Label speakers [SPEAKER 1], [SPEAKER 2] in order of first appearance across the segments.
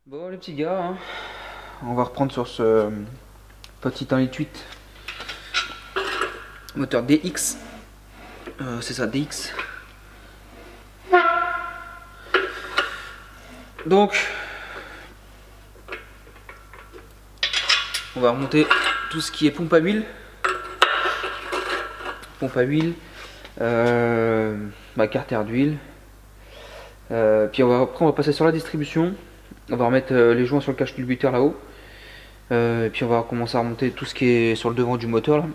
[SPEAKER 1] Bon les petits gars, hein, on va reprendre sur ce petit 1,8 litre moteur DX. C'est ça, DX. Donc, on va remonter tout ce qui est pompe à huile. Pompe à huile, ma carter d'huile. Puis après on va passer sur la distribution. On va remettre les joints sur le cache-culbuteur là-haut. Et puis on va commencer à remonter tout ce qui est sur le devant du moteur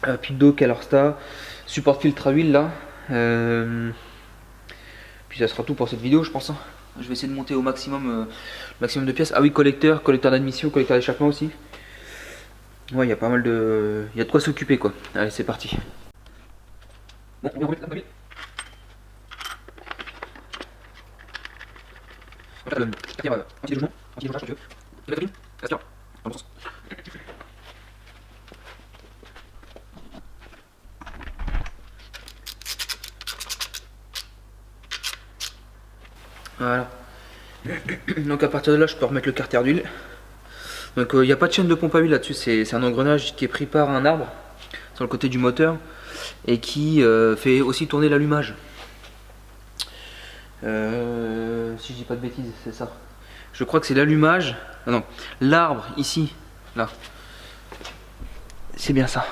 [SPEAKER 1] là. Pipe d'eau, Calorstar, support filtre à huile là. Puis ça sera tout pour cette vidéo je pense, hein. Je vais essayer de monter au maximum, maximum de pièces. Ah oui, collecteur d'admission, collecteur d'échappement aussi. Ouais, il y a pas mal de... Il y a de quoi s'occuper quoi. Allez, c'est parti. Bon, on va remettre la paville. Le quartier, un petit logement, je pense que tu veux. Et la cabine, aspirant, dans le bon sens. Voilà. Donc à partir de là, je peux remettre le carter d'huile. Donc il n'y a pas de chaîne de pompe à huile là-dessus, c'est un engrenage qui est pris par un arbre sur le côté du moteur et qui fait aussi tourner l'allumage. Si je dis pas de bêtises, c'est ça. Je crois que c'est l'allumage. Ah non, l'arbre ici, là. C'est bien ça.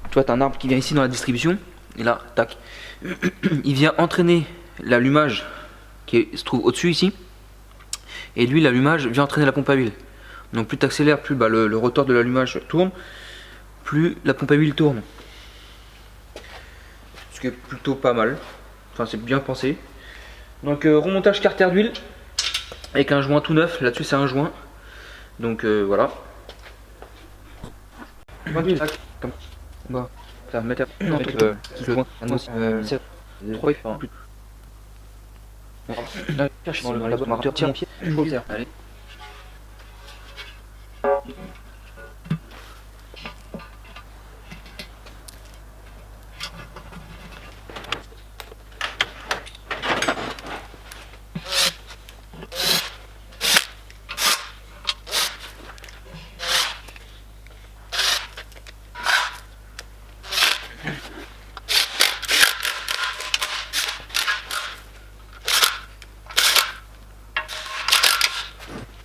[SPEAKER 1] Tu vois, tu as un arbre qui vient ici dans la distribution. Et là, tac. Il vient entraîner l'allumage qui se trouve au-dessus ici. Et lui, l'allumage vient entraîner la pompe à huile. Donc plus tu accélères, plus le rotor de l'allumage tourne, plus la pompe à huile tourne. Ce qui est plutôt pas mal. Enfin, c'est bien pensé. Donc remontage carter d'huile avec un joint tout neuf. Là-dessus, c'est un joint. Donc voilà. Joint d'huile, comme ça. Ça va mettre le joint. C'est 3 plus. Là, cherche dans le laboratoire. Tiens, mon pied. Allez.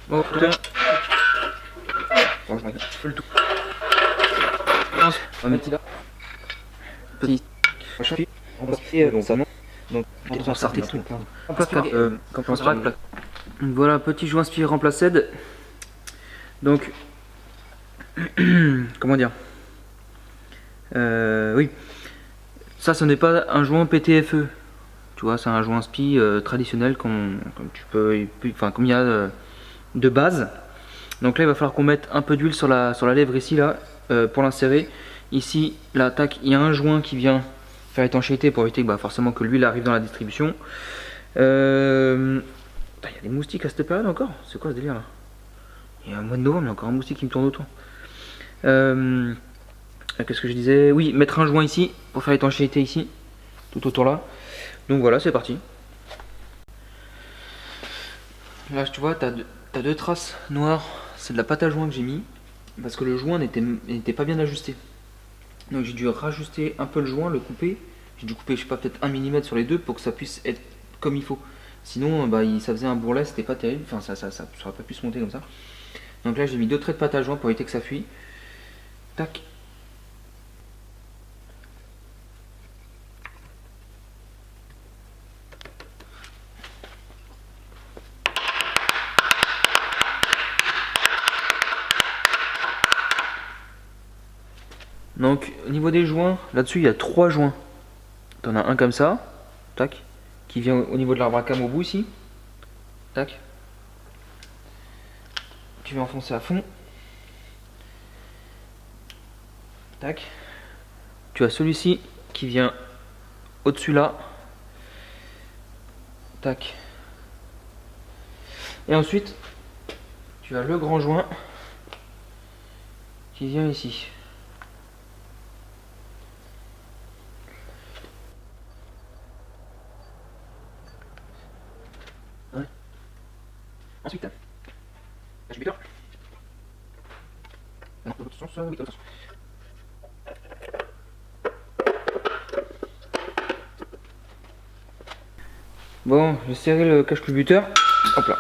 [SPEAKER 1] Bon, putain. Bon, je fais le tout. On va mettre là. Petit. On va faire donc on sortait tout. Voilà, petit joint spire remplacé. Donc, comment dire, oui, ça ce n'est pas un joint PTFE. Tu vois, c'est un joint spi traditionnel comme tu peux, enfin comme il y a de base. Donc là, il va falloir qu'on mette un peu d'huile sur la lèvre ici là pour l'insérer. Ici, là, tac, il y a un joint qui vient faire étanchéité pour éviter que forcément que l'huile arrive dans la distribution. Il y a des moustiques à cette période encore. C'est quoi ce délire là? Il y a un mois de novembre, il y a encore un moustique qui me tourne autour. Qu'est-ce que je disais? Oui, mettre un joint ici pour faire étanchéité ici, tout autour là. Donc voilà, c'est parti. Là, tu vois, t'as deux traces noires. C'est de la pâte à joint que j'ai mis parce que le joint n'était pas bien ajusté. Donc j'ai dû rajuster un peu le joint, le couper. J'ai dû couper, je sais pas, peut-être 1 mm sur les deux pour que ça puisse être comme il faut. Sinon, ça faisait un bourrelet, c'était pas terrible. Enfin, ça aurait pas pu se monter comme ça. Donc là, j'ai mis deux traits de pâte à joint pour éviter que ça fuit. Tac. Donc au niveau des joints, là-dessus il y a 3 joints. T'en as un comme ça, tac, qui vient au niveau de l'arbre à cam au bout ici, tac. Tu vas enfoncer à fond, tac. Tu as celui-ci qui vient au-dessus là, tac. Et ensuite, tu as le grand joint qui vient ici. Ensuite, cache buteur. Dans l'autre sens, oui, dans l'autre sens. Bon, j'ai serré le cache-culbuteur. Hop là.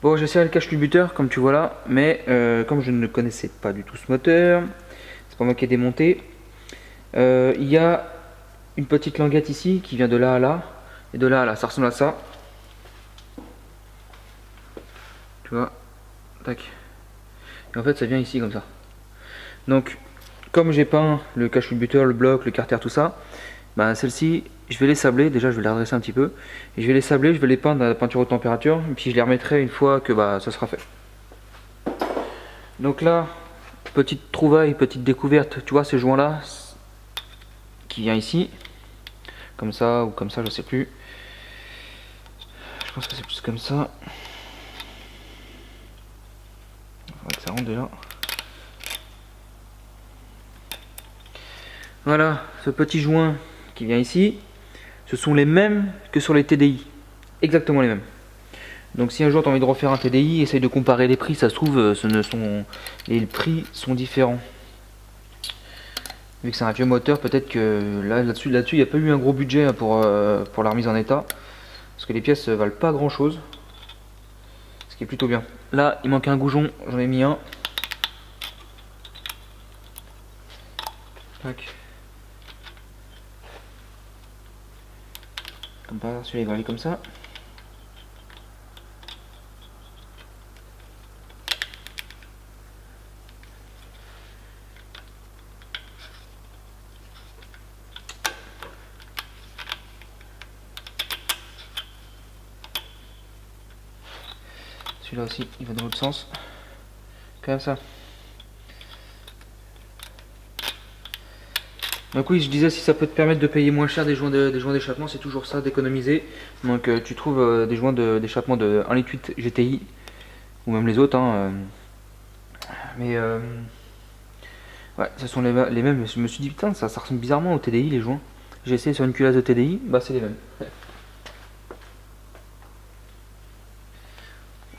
[SPEAKER 1] Bon, j'ai serré le cache-culbuteur comme tu vois là, mais comme je ne connaissais pas du tout ce moteur, c'est pas moi qui ai démonté. Il y a une petite languette ici qui vient de là à là, et de là à là, ça ressemble à ça. Tu vois, tac. Et en fait, ça vient ici comme ça. Donc, comme j'ai peint le cache-culbuteur, le bloc, le carter, tout ça, bah celle-ci, je vais les sabler. Déjà, je vais les redresser un petit peu. Et je vais les sabler, je vais les peindre à la peinture haute température. Et puis, je les remettrai une fois que bah, ça sera fait. Donc là, petite trouvaille, petite découverte. Tu vois, ce joint-là, qui vient ici. Comme ça, ou comme ça, je sais plus. Je pense que c'est plus comme ça. Il faudrait que ça rentre déjà. Voilà, ce petit joint qui vient ici, ce sont les mêmes que sur les TDI. Exactement les mêmes. Donc si un jour tu as envie de refaire un TDI, essaye de comparer les prix, ça se trouve les prix sont différents. Vu que c'est un vieux moteur, peut-être que là-dessus il n'y a pas eu un gros budget pour la remise en état. Parce que les pièces valent pas grand chose. Ce qui est plutôt bien. Là il manque un goujon, j'en ai mis un. Tac. Comme pas, celui-là il va aller comme ça. Celui-là aussi il va dans l'autre sens. Comme ça. Donc oui, je disais, si ça peut te permettre de payer moins cher des joints d'échappement, c'est toujours ça, d'économiser. Donc tu trouves des joints d'échappement de 1,8 litre GTI, ou même les autres. Hein, mais ouais, ce sont les mêmes. Je me suis dit, putain, ça ressemble bizarrement au TDI, les joints. J'ai essayé sur une culasse de TDI, bah c'est les mêmes.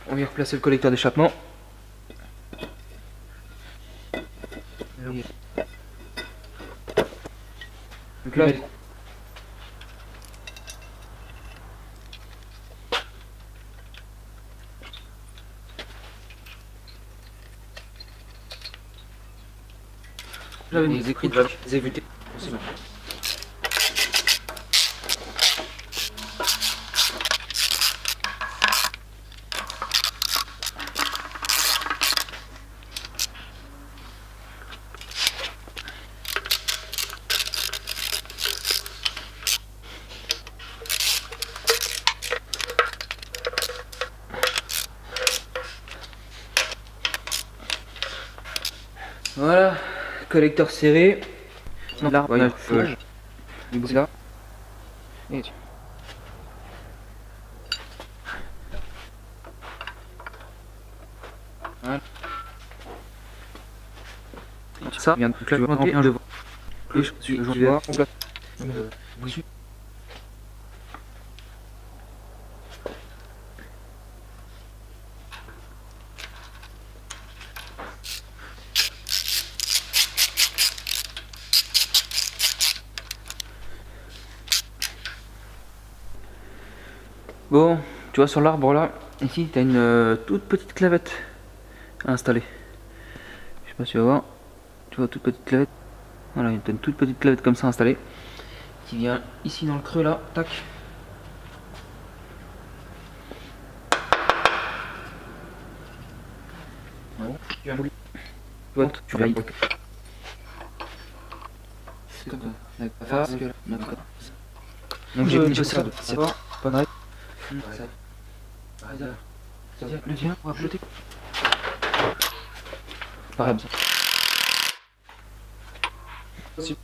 [SPEAKER 1] On vient replacer le collecteur d'échappement. Donc là, j'avais des écrits de des évités. Voilà, collecteur serré. Non, là, ouais, c'est là. Et tu... Voilà. Ça vient de planter un devant. Et je vais voir. Bon, tu vois sur l'arbre là, ici tu as une toute petite clavette à installer. Je sais pas si tu vas voir. Tu vois, toute petite clavette. Voilà, tu as une toute petite clavette comme ça installée. Qui vient ici dans le creux là, tac. Bon, tu vas tu vas y. C'est comme ça. Donc j'ai mis ça, c'est pas mal. Le tien, on va jeter. Pareil. C'est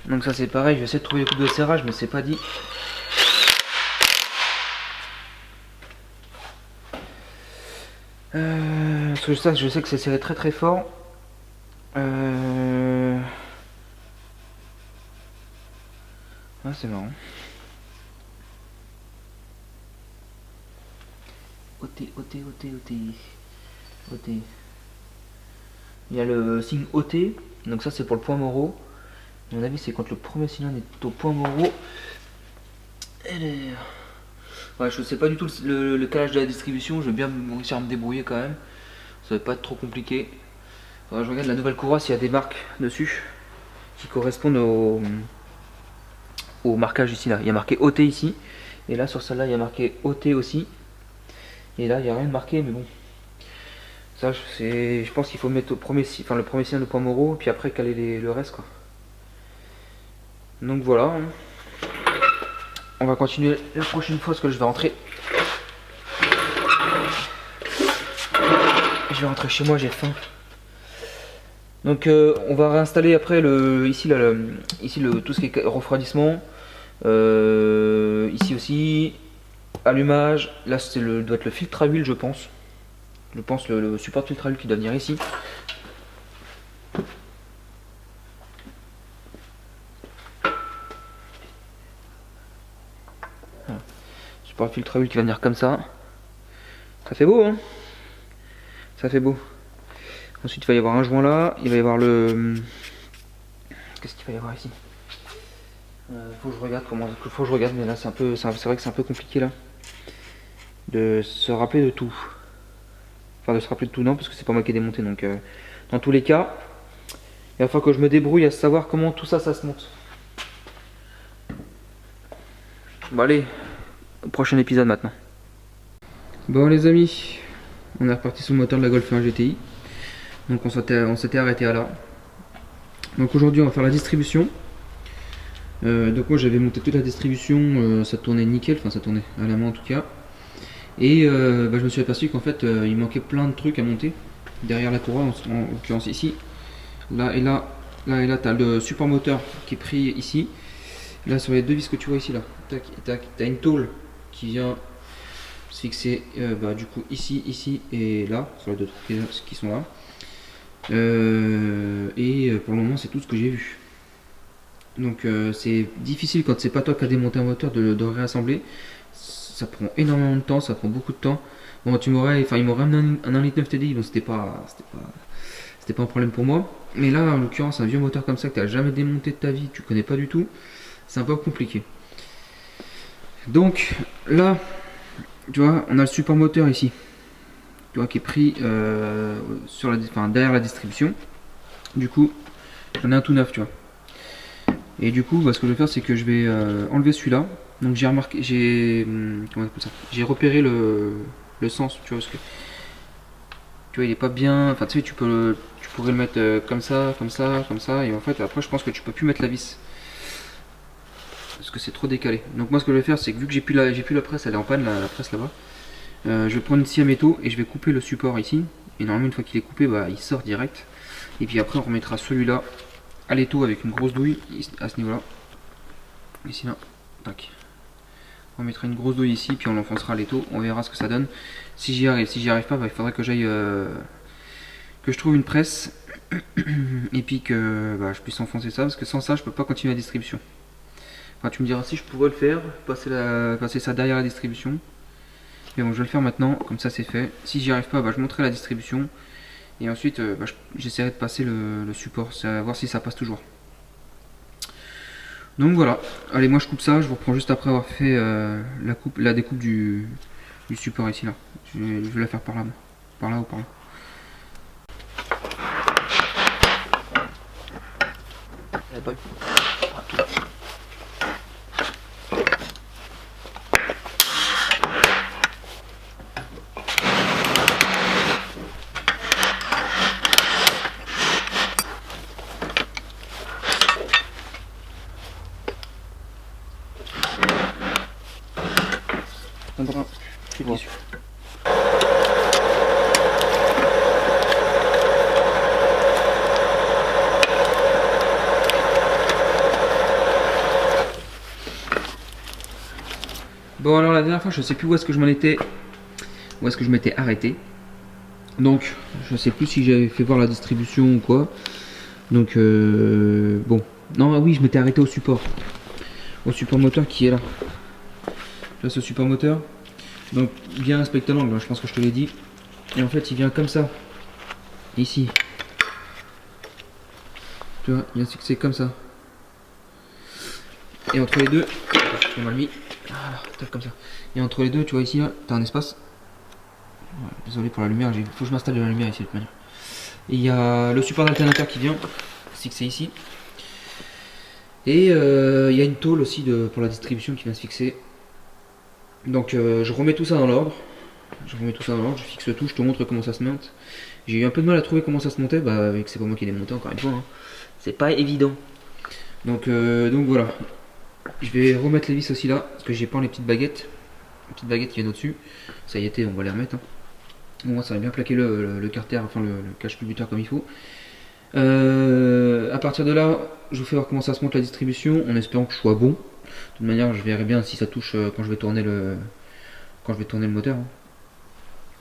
[SPEAKER 1] donc ça c'est pareil, je vais essayer de trouver les coups de serrage mais c'est pas dit. Parce que ça je sais que c'est serré très très fort. Ah, c'est marrant. OT. Il y a le signe OT, donc ça c'est pour le point Moreau. À mon avis, c'est quand le premier cylindre est au point Moreau. Ouais, je sais pas du tout le calage de la distribution, je vais bien réussir à me débrouiller quand même. Ça va pas être trop compliqué. Alors, je regarde la nouvelle courroie s'il y a des marques dessus qui correspondent au marquage ici là. Il y a marqué OT ici, et là sur celle-là il y a marqué OT aussi. Et là il n'y a rien de marqué, mais bon. Ça, je pense qu'il faut mettre le premier cylindre au point Moreau, puis après caler le reste quoi. Donc voilà. On va continuer la prochaine fois parce que je vais rentrer. Je vais rentrer chez moi, j'ai faim. Donc on va réinstaller après ici tout ce qui est refroidissement. Ici aussi, allumage. Là doit être le filtre à huile, je pense. Je pense le support de filtre à huile qui doit venir ici. Voilà. Support de filtre à huile qui va venir comme ça. Ça fait beau, hein? Ça fait beau. Ensuite, il va y avoir un joint là. Il va y avoir le... Qu'est-ce qu'il va y avoir ici? Faut que je regarde faut que je regarde, mais là c'est vrai que c'est un peu compliqué là. De se rappeler de tout. Enfin, de se rappeler de tout, non, parce que c'est pas moi qui ai démonté. Donc, dans tous les cas, il va falloir que je me débrouille à savoir comment tout ça se monte. Bon, allez, au prochain épisode maintenant. Bon, les amis, on est reparti sur le moteur de la Golf 1 GTI. Donc, on s'était arrêté à là. Donc, aujourd'hui, on va faire la distribution. Donc, moi, j'avais monté toute la distribution, ça tournait nickel, enfin, ça tournait à la main en tout cas. Et je me suis aperçu qu'en fait il manquait plein de trucs à monter derrière la courroie, en l'occurrence ici, là et là, tu as le support moteur qui est pris ici. Là sur les deux vis que tu vois ici, là, tac, tac, tu as une tôle qui vient se fixer du coup ici et là, sur les deux trucs qui sont là. Et pour le moment c'est tout ce que j'ai vu. Donc c'est difficile quand c'est pas toi qui as démonté un moteur de réassembler. Ça prend énormément de temps, ça prend beaucoup de temps. Bon, il m'aurait amené un 1,9 litre TDI, donc c'était pas un problème pour moi. Mais là, en l'occurrence, un vieux moteur comme ça que tu n'as jamais démonté de ta vie, tu connais pas du tout, c'est un peu compliqué. Donc là, tu vois, on a le support moteur ici, tu vois, qui est pris derrière la distribution. Du coup, j'en ai un tout neuf, tu vois. Et du coup, ce que je vais faire, c'est que je vais enlever celui-là. Donc j'ai remarqué, j'ai repéré le sens, tu vois, parce que tu vois, il est pas bien. Enfin, tu sais, tu pourrais le mettre comme ça, et en fait, après, je pense que tu peux plus mettre la vis parce que c'est trop décalé. Donc moi, ce que je vais faire, c'est que vu que j'ai plus la presse, elle est en panne, la presse là-bas. Je vais prendre une scie à métaux et je vais couper le support ici. Et normalement, une fois qu'il est coupé, il sort direct. Et puis après, on remettra celui-là à l'étau avec une grosse douille à ce niveau-là. Ici là, tac. On mettra une grosse douille ici, puis on l'enfoncera à l'étau, on verra ce que ça donne. Si j'y arrive, pas, il faudrait que j'aille que je trouve une presse et puis que je puisse enfoncer ça, parce que sans ça je peux pas continuer la distribution. Enfin, tu me diras si je pourrais le faire, passer ça derrière la distribution. Mais bon, je vais le faire maintenant, comme ça c'est fait. Si j'y arrive pas, je monterai la distribution et ensuite j'essaierai de passer le support, voir si ça passe toujours. Donc voilà, allez, moi je coupe ça, je vous reprends juste après avoir fait la découpe du support ici là. Je vais la faire par là ou par là. Bon, alors la dernière fois je sais plus où est-ce que je m'étais arrêté. Donc je sais plus si j'avais fait voir la distribution ou quoi. Donc bon, non, oui, je m'étais arrêté au support. au support moteur qui est là. Là, ce support moteur, donc bien respecter l'angle, je pense que je te l'ai dit. Et en fait, il vient comme ça, ici. Tu vois, il vient se fixer comme ça. Et entre les deux, je mal mis, voilà, tac, comme ça. Et entre les deux, tu vois ici, tu as un espace. Ouais, désolé pour la lumière, il faut que je m'installe de la lumière ici de toute manière. Et il y a le support d'alternateur qui vient se fixer ici. Et il y a une tôle aussi pour la distribution qui vient se fixer. Donc je remets tout ça dans l'ordre. Je fixe tout, je te montre comment ça se monte. J'ai eu un peu de mal à trouver comment ça se montait, bah avec c'est pas moi qui l'ai monté encore une fois. Hein. C'est pas évident. Donc voilà. Je vais remettre les vis aussi là, parce que j'ai pas les petites baguettes. Les petites baguettes qui viennent au-dessus. Ça y était, on va les remettre. Hein. Bon, moi ça va bien plaquer le carter, enfin le cache-culbuteur comme il faut. À partir de là, je vous fais voir comment ça se monte la distribution, en espérant que je sois bon. De toute manière, je verrai bien si ça touche quand je vais tourner le moteur. Hein.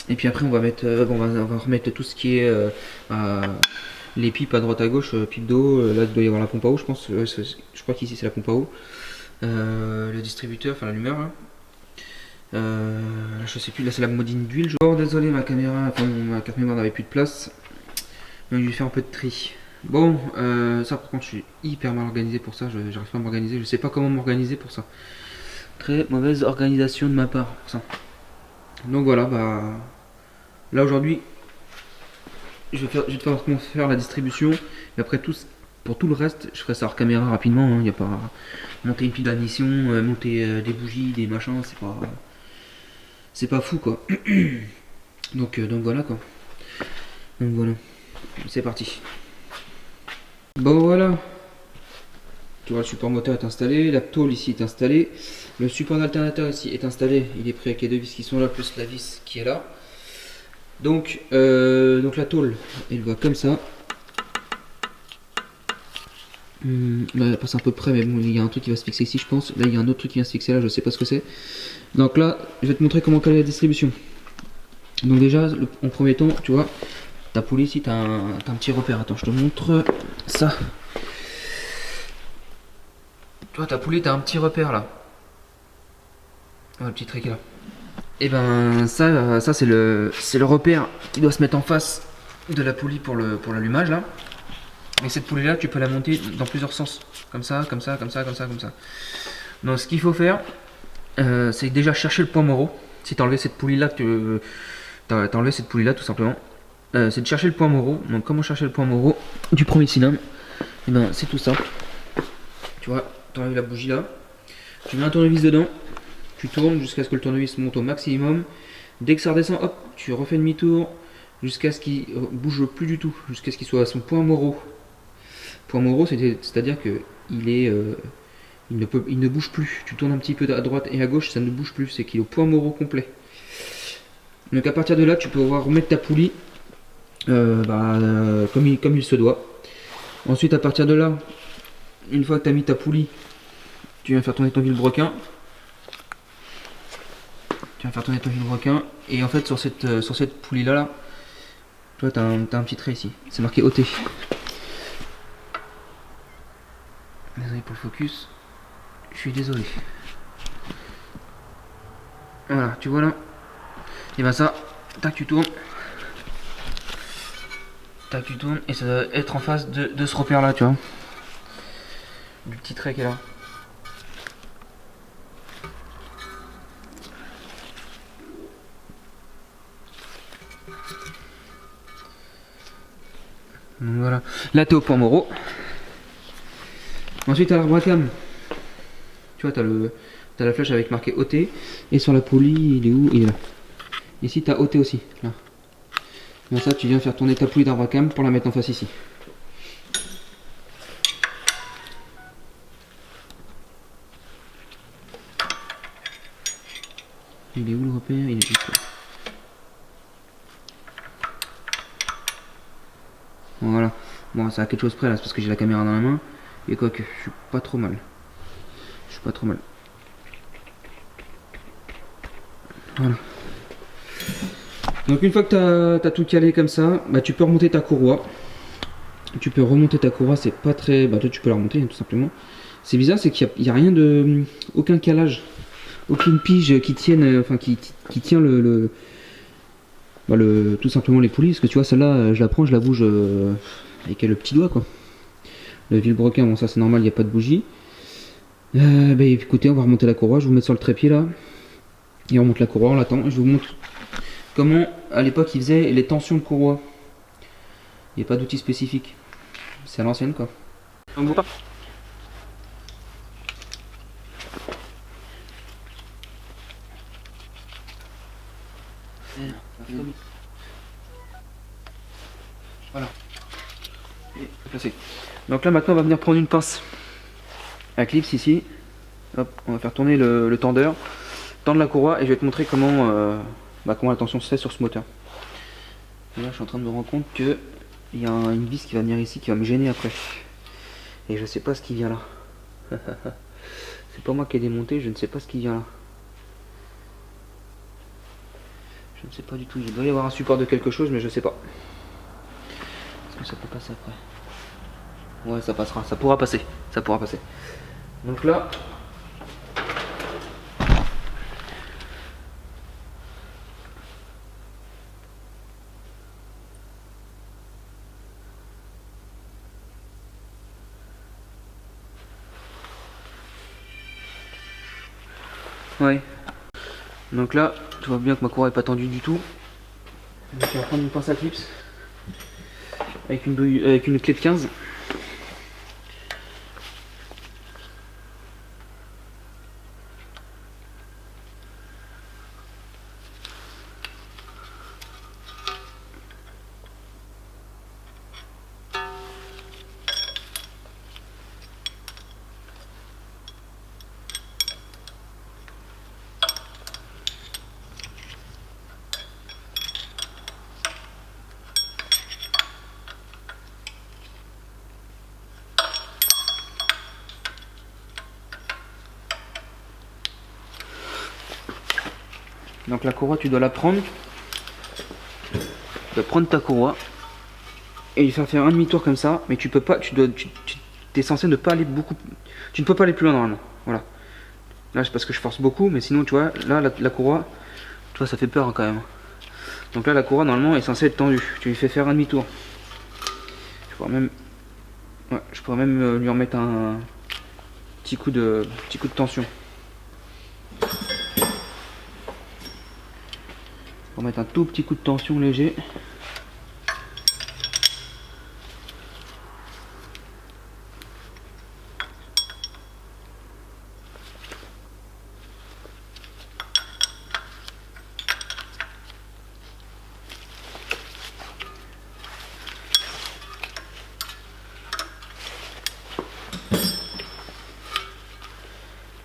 [SPEAKER 1] Et puis après, on va remettre tout ce qui est les pipes à droite à gauche, pipe d'eau. Là, il doit y avoir la pompe à eau, je pense. Je crois qu'ici c'est la pompe à eau. Le distributeur, enfin l'allumeur. Là. Je sais plus, là c'est la modine d'huile. Oh, désolé, ma carte mémoire n'avait plus de place. Donc je vais faire un peu de tri. Bon, ça par contre je suis hyper mal organisé pour ça, j'arrive pas à m'organiser, je sais pas comment m'organiser pour ça. Très mauvaise organisation de ma part pour ça. Donc voilà, bah là aujourd'hui je vais te faire comment faire la distribution. Et après pour tout le reste, je ferai ça hors caméra rapidement, il n'y a pas monter une pile d'admission, monter des bougies, des machins, c'est pas fou quoi. donc voilà quoi. Donc voilà. C'est parti. Bon voilà. Tu vois le support moteur est installé, la tôle ici est installée, le support d'alternateur ici est installé, il est pris avec les deux vis qui sont là plus la vis qui est là. Donc la tôle elle va comme ça. Là elle passe à peu près mais bon il y a un truc qui va se fixer ici je pense. Là il y a un autre truc qui vient se fixer là, je sais pas ce que c'est. Donc là je vais te montrer comment caler la distribution. Donc déjà en premier temps tu vois. Ta poulie ici, t'as un petit repère. Attends, je te montre ça. Tu vois, ta poulie, t'as un petit repère là. Oh, le petit trait qui est là. Et ben, ça c'est le repère qui doit se mettre en face de la poulie pour l'allumage là. Et cette poulie là, tu peux la monter dans plusieurs sens. Comme ça, comme ça, comme ça, comme ça, comme ça. Donc, ce qu'il faut faire, c'est déjà chercher le point moro. Si t'as enlevé cette poulie là, t'as enlevé cette poulie là tout simplement. C'est de chercher le point moro. Donc comment chercher le point moro du premier cylindre? Et ben c'est tout simple. Tu vois, tu enlèves la bougie là, tu mets un tournevis dedans, tu tournes jusqu'à ce que le tournevis monte au maximum. Dès que ça redescend, hop, tu refais demi-tour jusqu'à ce qu'il bouge plus du tout, jusqu'à ce qu'il soit à son point moro. Point moro, c'est-à-dire que il ne bouge plus. Tu tournes un petit peu à droite et à gauche, ça ne bouge plus, c'est qu'il est au point moro complet. Donc à partir de là, tu peux remettre ta poulie. Comme il se doit. Ensuite à partir de là, une fois que tu as mis ta poulie, tu viens faire tourner ton vilebrequin. Et en fait sur cette poulie là, tu vois tu as un petit trait ici, c'est marqué OT. Désolé pour le focus, je suis désolé. Voilà, tu vois là. Et ben ça, tac tu tournes. Tac, tu tournes et ça doit être en face de ce repère là, tu vois. Du petit trait qui est là. Donc voilà. Là, t'es au point moro. Ensuite, t'as l'arbre à cam. Tu vois, t'as la flèche avec marqué OT. Et sur la poulie, il est où? Il est là. Ici, t'as OT aussi. Là. Comme ça, tu viens faire tourner ta poulie d'arbre à cam pour la mettre en face ici. Il est où le repère? Il est juste là. Voilà. Bon, ça a quelque chose près là, c'est parce que j'ai la caméra dans la main. Et quoique, je suis pas trop mal. Voilà. Donc une fois que tu as tout calé comme ça, bah, tu peux remonter ta courroie. Tu peux remonter ta courroie, c'est pas très... Bah toi tu peux la remonter tout simplement. C'est bizarre, c'est qu'il n'y a rien de... aucun calage, aucune pige qui tienne, enfin qui tient tout simplement les poulies. Parce que tu vois, celle-là, je la prends, je la bouge avec le petit doigt, quoi. Le vilebrequin, bon ça c'est normal, il n'y a pas de bougie. Bah écoutez, on va remonter la courroie, je vais vous mettre sur le trépied là. Et on remonte la courroie, on l'attend, et je vous montre comment à l'époque ils faisaient les tensions de courroie. Il n'y a pas d'outil spécifique. C'est à l'ancienne quoi. Donc vous partez. Voilà. Et placé. Donc là maintenant on va venir prendre une pince à clips ici. Hop, on va faire tourner le tendeur, tendre la courroie et je vais te montrer comment, comment la tension se fait sur ce moteur. Et là je suis en train de me rendre compte que il y a une vis qui va venir ici qui va me gêner après. Et je sais pas ce qui vient là. C'est pas moi qui ai démonté, je ne sais pas ce qui vient là. Je ne sais pas du tout, il doit y avoir un support de quelque chose mais je sais pas. Est-ce que ça peut passer après? Ouais, ça passera, ça pourra passer, ça pourra passer. Donc là, ouais. Donc là, tu vois bien que ma courroie est pas tendue du tout. Donc on va prendre une pince à clips avec une clé de 15. Donc la courroie, tu dois la prendre. Tu dois prendre ta courroie et il faire un demi-tour comme ça, mais tu peux pas, tu es censé ne pas aller beaucoup, tu ne peux pas aller plus loin normalement. Voilà. Là c'est parce que je force beaucoup, mais sinon tu vois, là la courroie, tu vois ça fait peur hein, quand même. Donc là la courroie normalement est censée être tendue. Tu lui fais faire un demi-tour. Je pourrais même lui en mettre un petit coup de tension. On va mettre un tout petit coup de tension léger.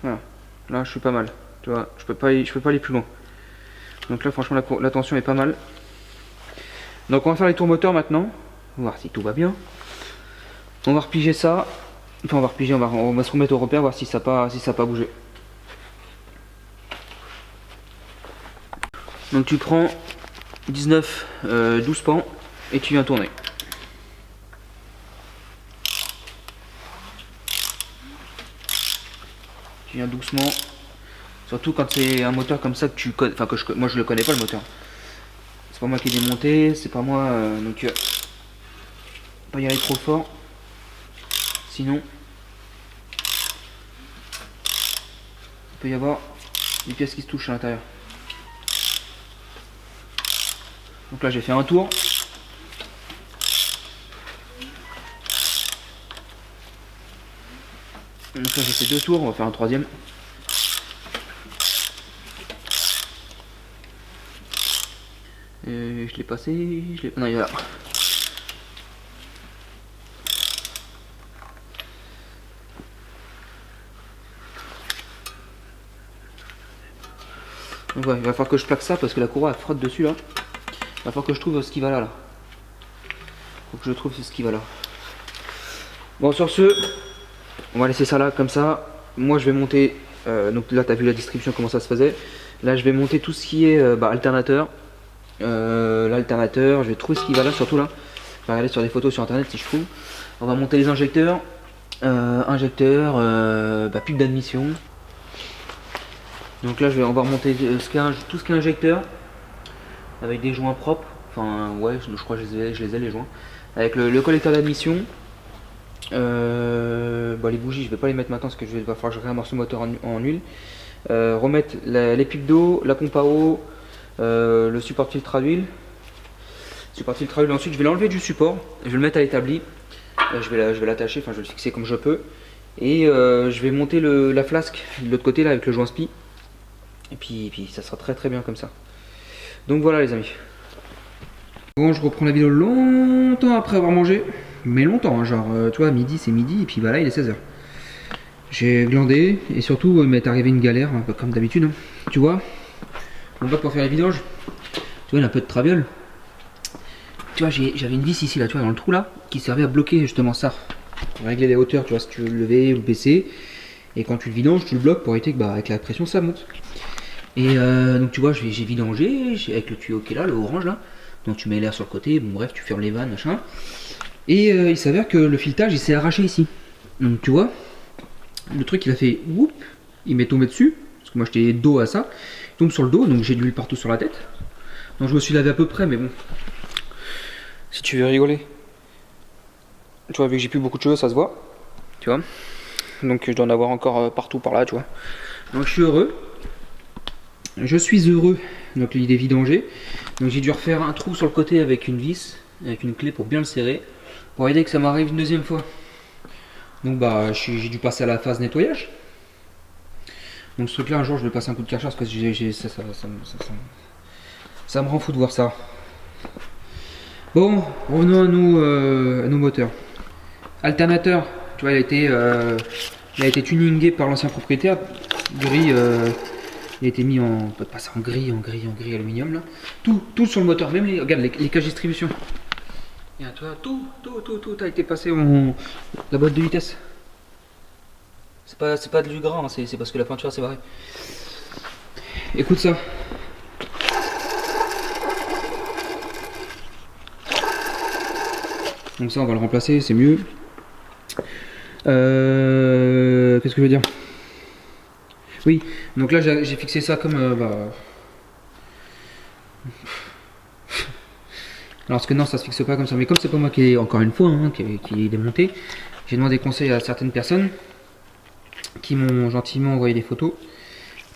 [SPEAKER 1] Voilà, là je suis pas mal. Tu vois, je peux pas aller plus loin. Donc là franchement la tension est pas mal. Donc on va faire les tours moteurs maintenant. On va voir si tout va bien. On va repiger ça. Enfin on va repiger, on va se remettre au repère, voir si ça n'a pas bougé. Donc tu prends 19, 12 pans et tu viens tourner. Tu viens doucement. Surtout quand c'est un moteur comme ça que tu connais, enfin moi je le connais pas le moteur. C'est pas moi qui ai démonté, c'est pas moi, donc pas y aller trop fort. Sinon, il peut y avoir des pièces qui se touchent à l'intérieur. Donc là j'ai fait un tour. Donc là j'ai fait 2 tours, on va faire un troisième. Je l'ai passé, non il est là. Donc ouais, il va falloir que je plaque ça parce que la courroie elle frotte dessus là. Il va falloir que je trouve ce qui va là. Faut que je trouve ce qui va là. Bon sur ce, on va laisser ça là comme ça. Moi je vais monter, donc là tu as vu la description comment ça se faisait. Là je vais monter tout ce qui est alternateur. L'alternateur, je vais trouver ce qui va là surtout là. Je vais regarder sur des photos sur internet si je trouve. On va monter les injecteurs. injecteur, pipe d'admission. Donc là on va remonter tout ce qui est injecteur avec des joints propres. Enfin ouais, je crois que je les ai les joints. Avec le collecteur d'admission. Les bougies je vais pas les mettre maintenant parce que va falloir que je réamorce le moteur en huile. Remettre les pipes d'eau, la pompe à eau, le support filtre à huile. Ensuite je vais l'enlever du support, je vais le mettre à l'établi. Je vais l'attacher, enfin je vais le fixer comme je peux. Et je vais monter la flasque de l'autre côté là avec le joint spi. Et puis ça sera très bien comme ça. Donc voilà les amis. Bon, je reprends la vidéo longtemps après avoir mangé. Mais longtemps, hein, genre tu vois, midi c'est midi et puis voilà, il est 16 h. J'ai glandé et surtout il m'est arrivé une galère, un peu comme d'habitude. Hein. Tu vois, on va pour faire la vidange. Tu vois, il y a un peu de traviole. Tu vois, j'avais une vis ici là, tu vois, dans le trou là, qui servait à bloquer justement ça. Pour régler les hauteurs, tu vois, si tu veux le lever ou le baisser. Et quand tu le vidanges, tu le bloques pour éviter que avec la pression ça monte. Et donc tu vois, j'ai vidangé avec le tuyau qui est là, le orange là. Donc tu mets l'air sur le côté, bon bref, tu fermes les vannes, machin. Et il s'avère que le filetage il s'est arraché ici. Donc tu vois, le truc il a fait whoop, il m'est tombé dessus, parce que moi j'étais dos à ça. Il tombe sur le dos, donc j'ai de l'huile partout sur la tête. Donc je me suis lavé à peu près, mais bon. Si tu veux rigoler. Tu vois, vu que j'ai plus beaucoup de cheveux, ça se voit. Tu vois. Donc je dois en avoir encore partout par là, tu vois. Donc je suis heureux. Je suis heureux. Donc il est vidangé. Donc j'ai dû refaire un trou sur le côté avec une vis, avec une clé pour bien le serrer, pour aider que ça m'arrive une deuxième fois. Donc j'ai dû passer à la phase nettoyage. Donc ce truc là un jour je vais passer un coup de karcher parce que ça me rend fou de voir ça. Bon, revenons à nos moteurs. Alternateur, tu vois, il a été tuningé par l'ancien propriétaire. Gris, il a été mis en, peut passer en gris aluminium là. Tout sur le moteur, même regarde les cages distribution. Et tu vois, tout a été passé en la boîte de vitesse. C'est pas du gras, hein, c'est parce que la peinture c'est vrai. Écoute ça. Donc ça on va le remplacer, c'est mieux. Qu'est-ce que je veux dire? Oui, donc là j'ai fixé ça comme alors que non, ça se fixe pas comme ça, mais comme c'est pas moi qui est encore une fois qui est démonté, j'ai demandé conseil à certaines personnes qui m'ont gentiment envoyé des photos,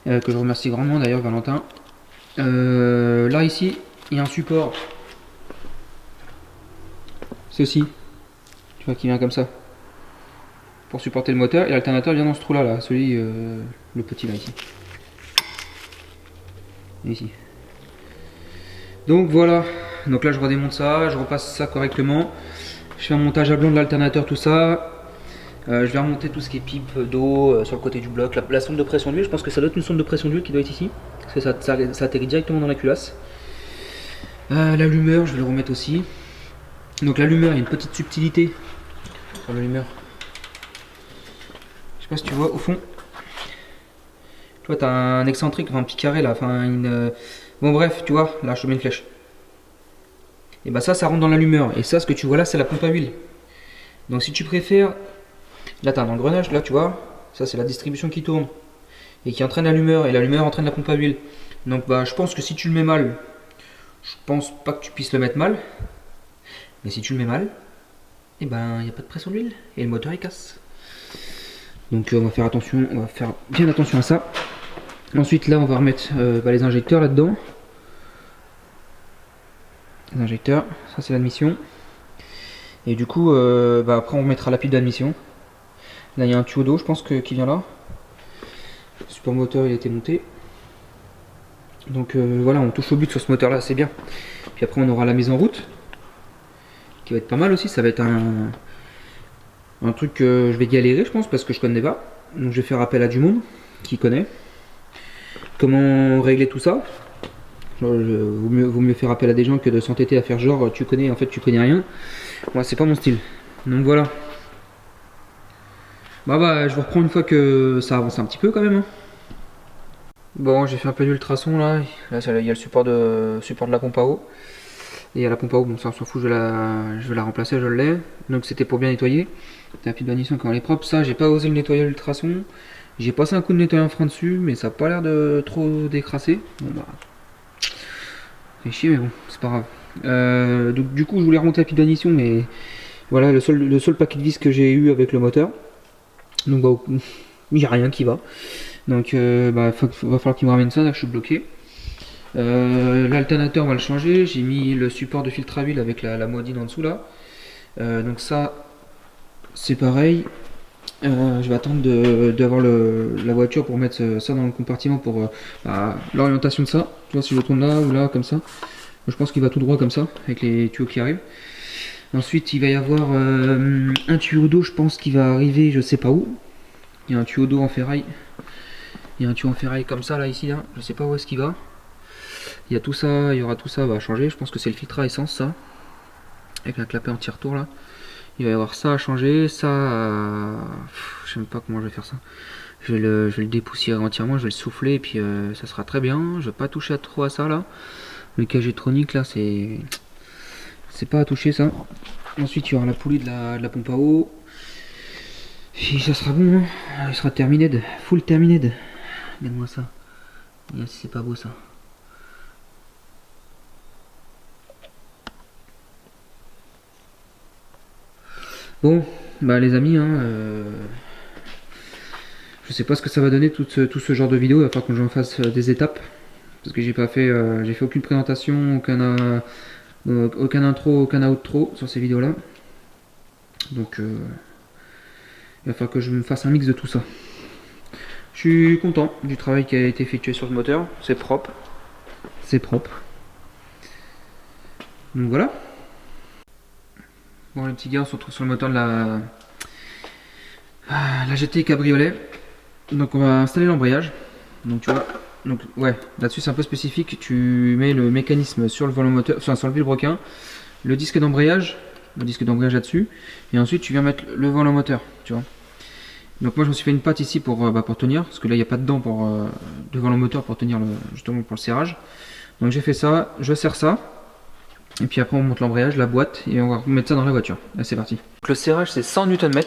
[SPEAKER 1] que je remercie grandement d'ailleurs, Valentin. Là ici il y a un support, ceci, tu vois, qui vient comme ça pour supporter le moteur, et l'alternateur vient dans ce trou là, celui le petit là ici. Ici. Donc voilà, donc là je redémonte ça, je repasse ça correctement, je fais un montage à blanc de l'alternateur, tout ça. Je vais remonter tout ce qui est pipe d'eau sur le côté du bloc, la sonde de pression d'huile, je pense que ça doit être une sonde de pression d'huile qui doit être ici, parce que ça atterrit directement dans la culasse. L'allumeur, je vais le remettre aussi. Donc l'allumeur, il y a une petite subtilité sur l'allumeur. Je sais pas si tu vois au fond. Tu vois, tu as un excentrique, enfin, un petit carré là, enfin une... Bon bref, tu vois, là je te mets une flèche. Et bah ça rentre dans l'allumeur. Et ça, ce que tu vois là, c'est la pompe à huile. Donc si tu préfères, là tu as un engrenage, là tu vois, ça c'est la distribution qui tourne. Et qui entraîne l'allumeur, et l'allumeur entraîne la pompe à huile. Donc je pense que si tu le mets mal, je pense pas que tu puisses le mettre mal. Mais si tu le mets mal, et ben il n'y a pas de pression d'huile, et le moteur il casse. Donc on va faire attention, on va faire bien attention à ça. Ensuite là on va remettre les injecteurs là-dedans. Les injecteurs, ça c'est l'admission. Et du coup après on mettra la pile d'admission. Là il y a un tuyau d'eau je pense qui vient là. Le support moteur il a été monté. Donc voilà, on touche au but sur ce moteur là, c'est bien. Puis après on aura la mise en route, qui va être pas mal aussi, ça va être un truc que je vais galérer je pense parce que je connais pas. Donc je vais faire appel à du monde qui connaît. Comment régler tout ça? Vaut mieux faire appel à des gens que de s'entêter à faire genre tu connais, en fait tu connais rien. Moi c'est pas mon style. Donc voilà. Je vous reprends une fois que ça avance un petit peu quand même. Bon, j'ai fait un peu d'ultrason là. Là il y a le support de la pompe à eau. Et à la pompe à eau, bon ça on s'en fout, je vais la remplacer, je l'ai. Donc c'était pour bien nettoyer. Tapis de vanissant quand elle est propre. Ça, j'ai pas osé le nettoyer à l'ultrason. J'ai passé un coup de nettoyant frein dessus, mais ça a pas l'air de trop décrasser. Bon bah, fait chier, mais bon, c'est pas grave. Donc du coup, je voulais remonter tapis de vanissant, mais voilà, le seul paquet de vis que j'ai eu avec le moteur. Donc bah, il n'y a rien qui va. Donc bah, va falloir qu'il me ramène ça, là je suis bloqué. L'alternateur on va le changer, j'ai mis le support de filtre à huile avec la modine en dessous là. Donc ça c'est pareil. Je vais attendre d'avoir la voiture pour mettre ça dans le compartiment pour bah, l'orientation de ça. Tu vois, si je tourne là ou là comme ça, je pense qu'il va tout droit comme ça avec les tuyaux qui arrivent. Ensuite il va y avoir un tuyau d'eau, je pense qui va arriver je sais pas où. Il y a un tuyau d'eau en ferraille. Il y a un tuyau en ferraille comme ça là ici là, je sais pas où est-ce qu'il va. Il y a tout ça, il y aura tout ça à changer. Je pense que c'est le filtre à essence ça. Avec la clapet anti-retour là. Il va y avoir ça à changer, ça je sais même pas comment je vais faire ça. Je vais le dépoussiérer entièrement, je vais le souffler et puis ça sera très bien. Je vais pas toucher trop à ça là. Le cage électronique là c'est pas à toucher ça. Ensuite il y aura la poulie de la pompe à eau. Et ça sera bon, hein. Il sera terminé, full terminé. Regarde-moi ça. Regarde si c'est pas beau ça. Bon, bah les amis, hein, je sais pas ce que ça va donner tout ce genre de vidéo. Il va falloir que j'en fasse des étapes parce que j'ai fait aucune présentation, aucun intro, aucun outro sur ces vidéos là. Donc il va falloir que je me fasse un mix de tout ça. Je suis content du travail qui a été effectué sur le moteur. C'est propre, c'est propre. Donc voilà. Bon les petits gars, on se retrouve sur le moteur de la GT Cabriolet. Donc on va installer l'embrayage. Donc tu vois, donc ouais, là-dessus c'est un peu spécifique. Tu mets le mécanisme sur le volant moteur, enfin, sur le vilebrequin, le disque d'embrayage là-dessus, et ensuite tu viens mettre le volant moteur, tu vois. Donc moi je me suis fait une patte ici pour tenir, parce que là il n'y a pas de dent pour de volant moteur pour tenir justement pour le serrage. Donc j'ai fait ça, je serre ça, et puis après on monte l'embrayage, la boîte, et on va mettre ça dans la voiture. Là c'est parti. Donc, le serrage c'est 100 Nm.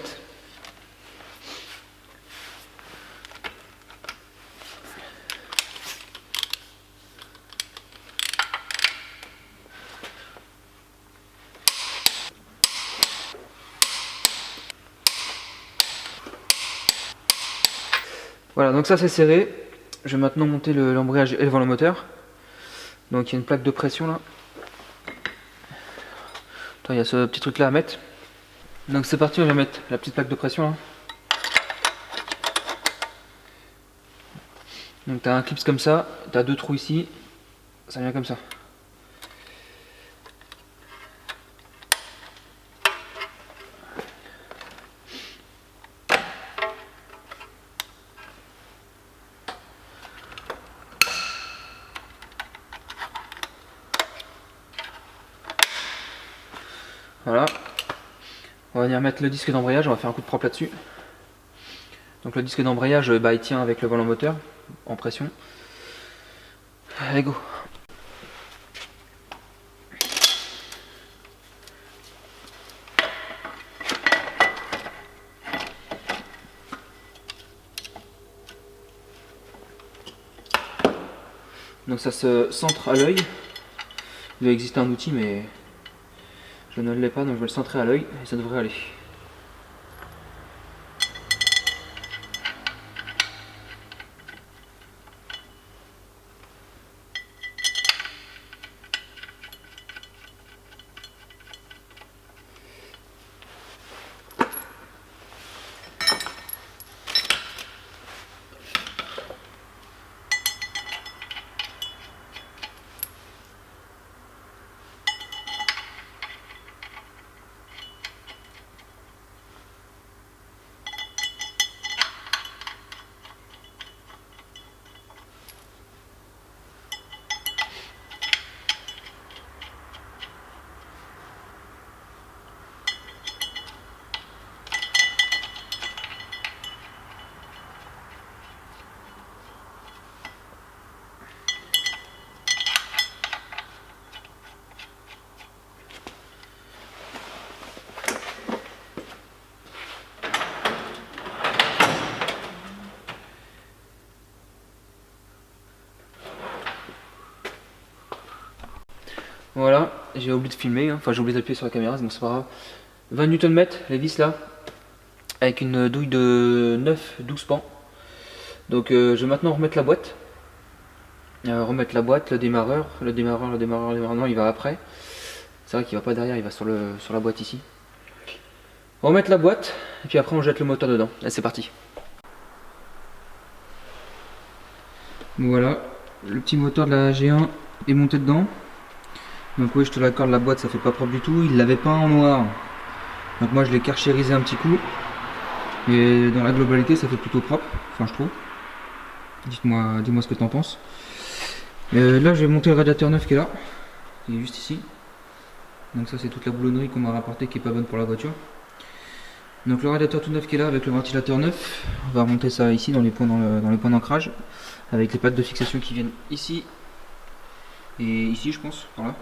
[SPEAKER 1] Voilà, donc ça c'est serré. Je vais maintenant monter l'embrayage et le volant moteur. Donc il y a une plaque de pression là. Attends, il y a ce petit truc là à mettre. Donc c'est parti, on va mettre la petite plaque de pression là. Donc tu as un clips comme ça, tu as deux trous ici, ça vient comme ça. Voilà. On va venir mettre le disque d'embrayage, on va faire un coup de propre là-dessus. Donc le disque d'embrayage, bah, il tient avec le volant moteur en pression. Allez go. Donc ça se centre à l'œil. Il doit exister un outil mais je ne l'ai pas, donc je vais le centrer à l'œil et ça devrait aller. Voilà, j'ai oublié de filmer, hein. Enfin j'ai oublié d'appuyer sur la caméra, donc c'est pas grave. 20 Nm, les vis là, avec une douille de 9-12 pans. Donc je vais maintenant remettre la boîte. Remettre la boîte, le démarreur, non il va après. C'est vrai qu'il va pas derrière, il va sur la boîte ici. Remettre la boîte, et puis après on jette le moteur dedans. Allez, c'est parti. Voilà, le petit moteur de la G1 est monté dedans. Donc oui, je te l'accorde, la boîte ça fait pas propre du tout. Il l'avait peint en noir. Donc moi je l'ai karchérisé un petit coup. Et dans la globalité ça fait plutôt propre, enfin je trouve. Dis-moi ce que tu en penses. Là je vais monter le radiateur neuf qui est là. Il est juste ici. Donc ça c'est toute la boulonnerie qu'on m'a rapporté qui est pas bonne pour la voiture. Donc le radiateur tout neuf qui est là avec le ventilateur neuf. On va remonter ça ici dans les points d'ancrage. Avec les pattes de fixation qui viennent ici. Et ici je pense, voilà.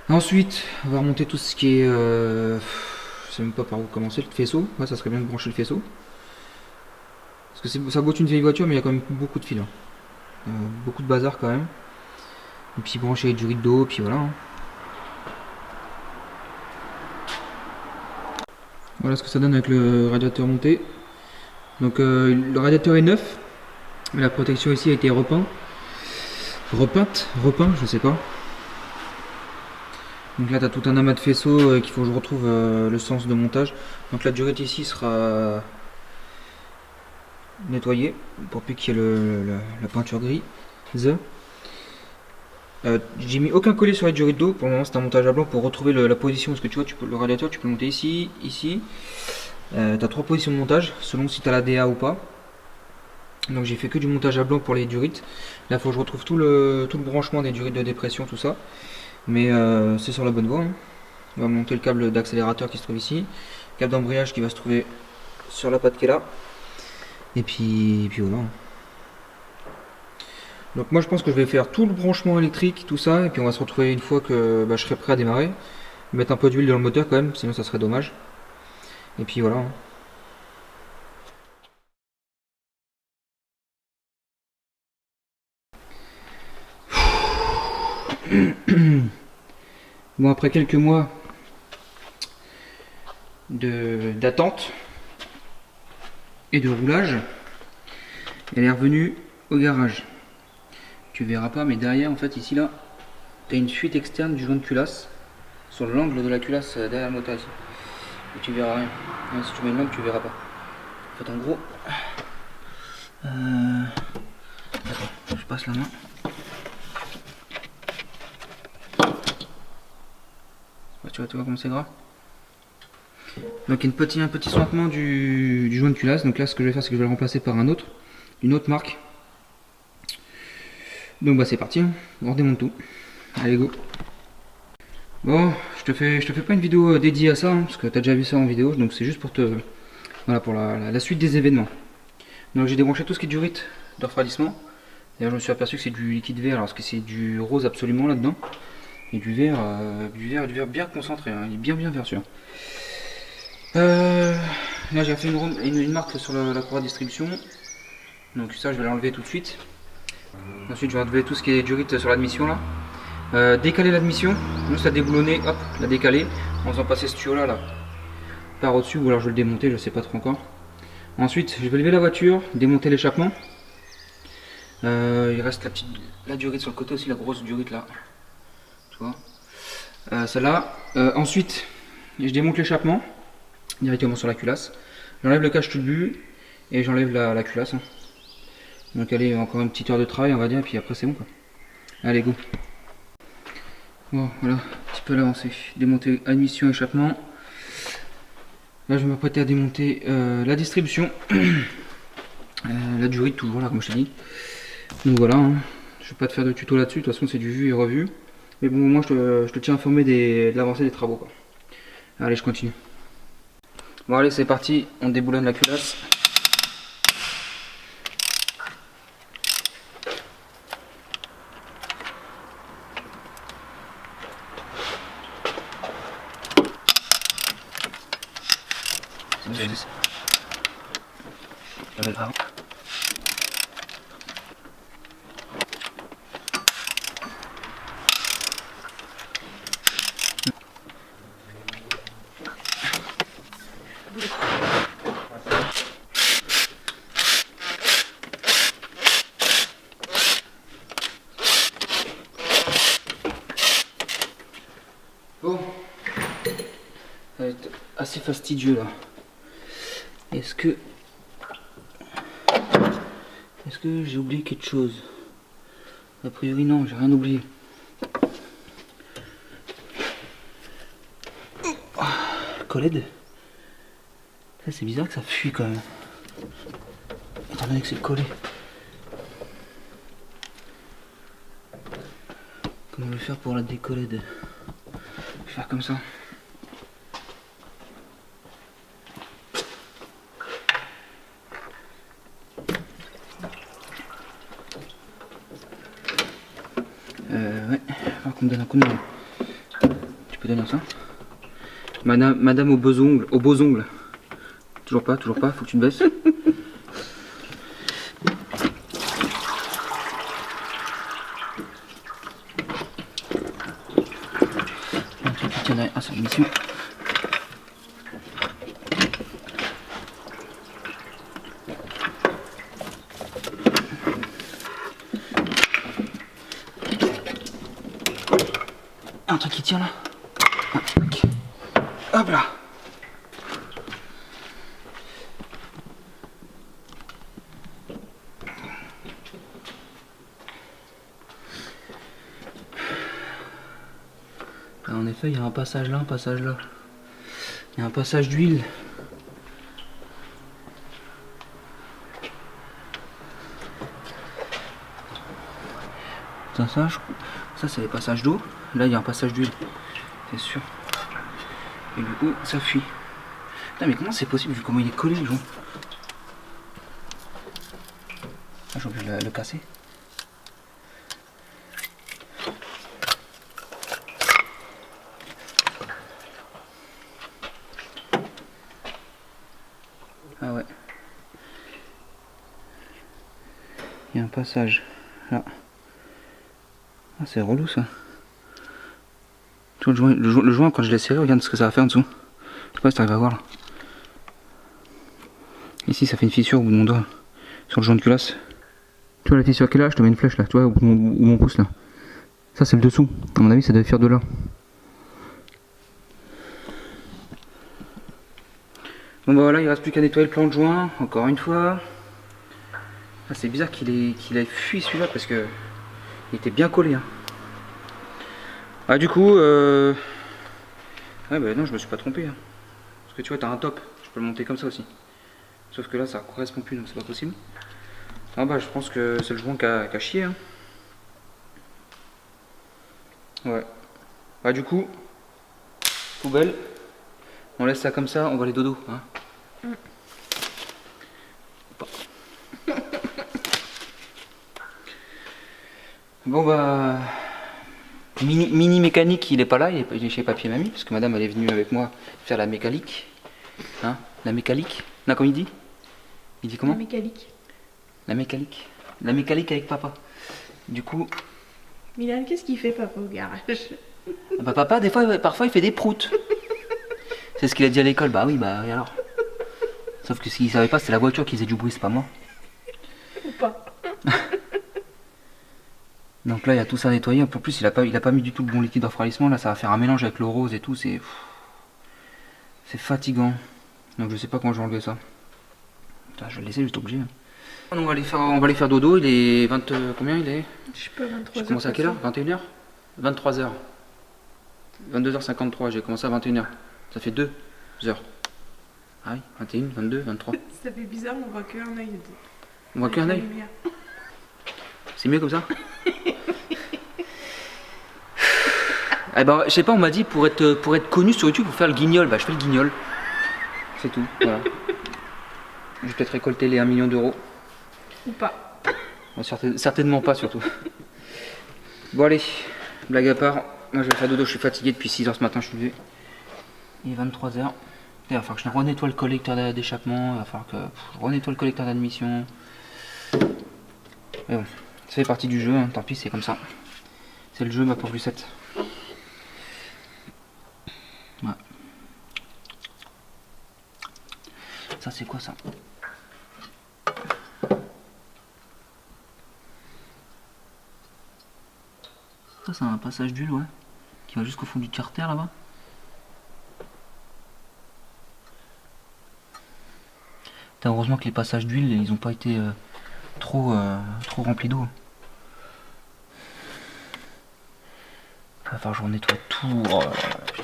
[SPEAKER 1] Ensuite on va remonter tout ce qui est... je sais même pas par où commencer, le faisceau. Ouais, ça serait bien de brancher le faisceau. Parce que ça botte une vieille voiture mais il y a quand même beaucoup de fils. Beaucoup de bazar quand même. Et puis brancher les durite d'eau, puis voilà. Voilà ce que ça donne avec le radiateur monté. Donc le radiateur est neuf, mais la protection ici a été repeinte, je sais pas. Donc là tu as tout un amas de faisceaux qu'il faut que je retrouve le sens de montage. Donc la durite ici sera nettoyée pour plus qu'il y ait la peinture grise. J'ai mis aucun collet sur les durites d'eau, pour le moment c'est un montage à blanc pour retrouver la position, parce que tu vois le radiateur tu peux le monter ici, ici. Tu as 3 positions de montage selon si tu as la DA ou pas. Donc j'ai fait que du montage à blanc pour les durites. Là il faut que je retrouve tout le branchement des durites de dépression, tout ça. Mais c'est sur la bonne voie, hein. On va monter le câble d'accélérateur qui se trouve ici, le câble d'embrayage qui va se trouver sur la patte qui est là. Et puis voilà. Donc moi je pense que je vais faire tout le branchement électrique, tout ça, et puis on va se retrouver une fois que je serai prêt à démarrer. Mettre un peu d'huile dans le moteur quand même, sinon ça serait dommage. Et puis voilà. Bon, après quelques mois d'attente et de roulage, elle est revenue au garage. Tu verras pas, mais derrière, en fait, ici là, tu as une fuite externe du joint de culasse sur l'angle de la culasse derrière le moteur ici. Et tu verras rien. Si tu mets une lampe, tu verras pas. En fait, en gros, attends, je passe la main. Ouais, tu vois comme c'est gras. Donc il y a un petit sointement du joint de culasse. Donc là, ce que je vais faire, c'est que je vais le remplacer par une autre marque. Donc bah c'est parti, hein. On redémonte tout. Allez go. Bon, je te fais pas une vidéo dédiée à ça, hein, parce que tu as déjà vu ça en vidéo, donc c'est juste pour voilà, pour la suite des événements. Donc j'ai débranché tout ce qui est durite de refroidissement. D'ailleurs je me suis aperçu que c'est du liquide vert, alors que c'est du rose absolument là-dedans. Et du verre bien concentré, hein. Il est bien vert sûr. Là j'ai fait une marque sur la croix de distribution. Donc ça je vais l'enlever tout de suite. Ensuite je vais enlever tout ce qui est durite sur l'admission là. Décaler l'admission, juste la déboulonner, hop, la décaler, en faisant passer ce tuyau là par au dessus, ou alors je vais le démonter, je sais pas trop encore. Ensuite je vais lever la voiture, démonter l'échappement. Il reste la durite sur le côté aussi, la grosse durite là. Tu vois, celle-là. Ensuite je démonte l'échappement directement sur la culasse. J'enlève le cache-tubu et j'enlève la culasse, hein. Donc allez, encore une petite heure de travail on va dire, et puis après c'est bon quoi. Allez go. Bon voilà, un petit peu l'avancée. Démonter admission, échappement. Là je vais m'apprêter à démonter la distribution. La durite toujours là comme je t'ai dit. Donc voilà, hein. Je vais pas te faire de tuto là-dessus, de toute façon c'est du vu et revu. Mais bon, moi je te tiens informé de l'avancée des travaux quoi. Allez, je continue. Bon allez, c'est parti, on déboulonne la culasse. Bon, ça va être assez fastidieux là. Est-ce que j'ai oublié quelque chose? A priori non, j'ai rien oublié. Collède. Ça c'est bizarre que ça fuit quand même. Étant donné que c'est collé. Comment je vais faire pour la décollède? Je vais faire comme ça. Ouais, faut qu'on me donne un coup de main. Tu peux donner ça? Madame aux beaux ongles. Toujours pas, faut que tu te baisses. Un truc qui tient derrière. Ah, c'est l'émission. Un truc qui tient là. Ah, ok. Hop là. En effet, il y a un passage là, un passage là. Il y a un passage d'huile. Ça c'est les passages d'eau. Là, il y a un passage d'huile. C'est sûr. Et du coup, ça fuit. Putain, mais comment c'est possible vu comment il est collé le joint? Ah, j'ai oublié de le casser. Ah ouais. Il y a un passage là. Ah, c'est relou ça. Tu vois, le joint, quand je l'ai serré, regarde ce que ça va faire en dessous. Je sais pas si tu arrives à voir là. Ici ça fait une fissure au bout de mon doigt. Sur le joint de culasse. Tu vois la fissure qui est là, je te mets une flèche là, tu vois, où mon pouce là. Ça c'est le dessous. À mon avis ça doit faire de là. Bon bah voilà, il reste plus qu'à nettoyer le plan de joint, encore une fois. Ah, c'est bizarre qu'il ait fui celui-là parce que il était bien collé. Hein. Ah du coup, ouais bah non, je me suis pas trompé. Hein. Parce que tu vois, t'as un top, je peux le monter comme ça aussi. Sauf que là, ça correspond plus, donc c'est pas possible. Ah bah je pense que c'est le joint qui a chié. Hein. Ouais. Bah du coup, poubelle. On laisse ça comme ça, on va les dodo. Hein. Bon bah... Mini mécanique, il est pas là, il est chez Papy et Mamie, parce que madame elle est venue avec moi faire la mécanique. Hein? La mécanique. Non, comme il dit? Il dit comment?
[SPEAKER 2] La mécanique.
[SPEAKER 1] La mécanique. La mécanique avec papa. Du coup...
[SPEAKER 2] Milan, qu'est-ce qu'il fait papa au garage?
[SPEAKER 1] Bah papa, des fois, parfois il fait des proutes. C'est ce qu'il a dit à l'école, bah oui, bah et alors? Sauf que s'il savait pas, c'est la voiture qui faisait du bruit, c'est pas moi.
[SPEAKER 2] Ou pas.
[SPEAKER 1] Donc là, il y a tout ça à nettoyer. En plus, il a pas mis du tout le bon liquide de refroidissement. Là, ça va faire un mélange avec le rose et tout. C'est fatigant. Donc je sais pas comment je vais enlever ça. Putain, je vais le laisser, juste obligé. On va aller faire dodo. Il est 20... combien il est?
[SPEAKER 2] Je sais pas, 23h.
[SPEAKER 1] J'ai commencé à quelle heure? 21h? 23h. 22h53. J'ai commencé à 21h. Ça fait 2 heures. Ah oui, 21, 22, 23.
[SPEAKER 2] Ça fait bizarre, on voit qu'un œil.
[SPEAKER 1] On voit qu'un œil. C'est mieux comme ça? Eh ben, je sais pas, on m'a dit pour être connu sur YouTube, pour faire le guignol. Bah, je fais le guignol. C'est tout, voilà. Je vais peut-être récolter les 1 million d'euros.
[SPEAKER 2] Ou pas.
[SPEAKER 1] Bon, certainement pas, surtout. Bon, allez, blague à part. Moi, je vais faire dodo, je suis fatigué depuis 6h ce matin, je suis levé. Il est 23h. Il va falloir que je renettoie le collecteur d'échappement. Il va falloir que je renettoie le collecteur d'admission. Mais bon, ça fait partie du jeu, hein. Tant pis, c'est comme ça. C'est le jeu, ma pauvre Lucette. Ouais. Ça c'est quoi ça? Ça c'est un passage d'huile, ouais, qui va jusqu'au fond du carter là-bas. Heureusement que les passages d'huile ils ont pas été trop remplis d'eau. Il va falloir que je nettoie tout. Oh là là, putain.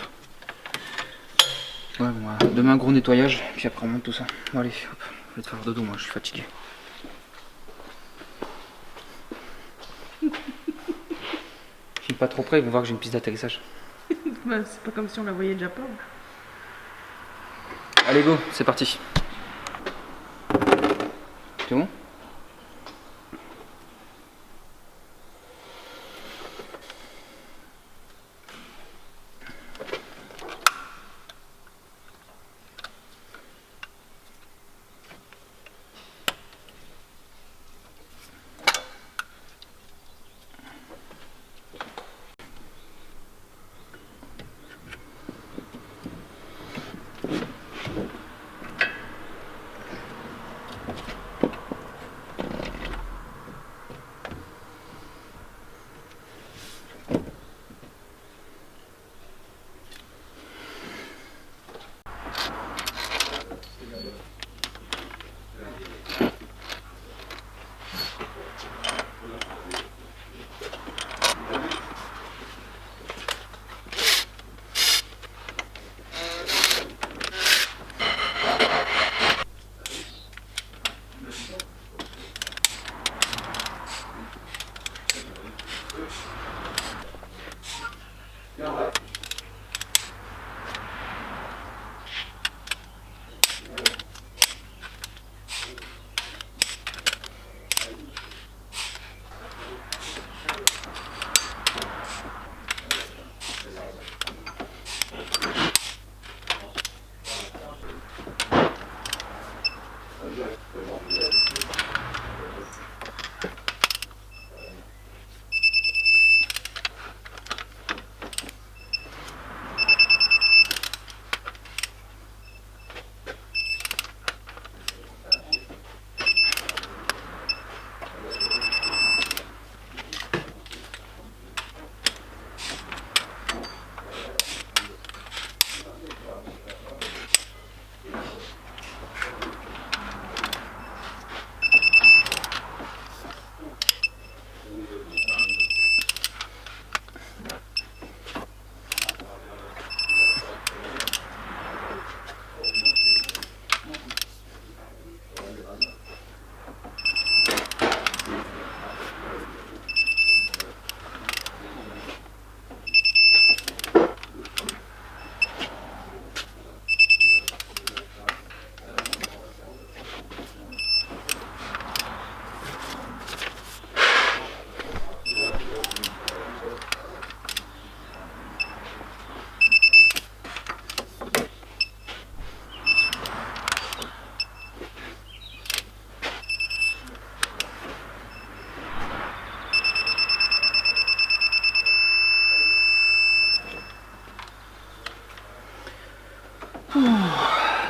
[SPEAKER 1] Ouais, bon, voilà. Demain gros nettoyage, puis après on monte tout ça. Bon allez, hop, je vais te faire dodo, moi je suis fatigué. Je suis pas trop près, ils vont voir que j'ai une piste d'atterrissage.
[SPEAKER 2] Bah, c'est pas comme si on la voyait déjà pas.
[SPEAKER 1] Allez go, c'est parti. C'est bon?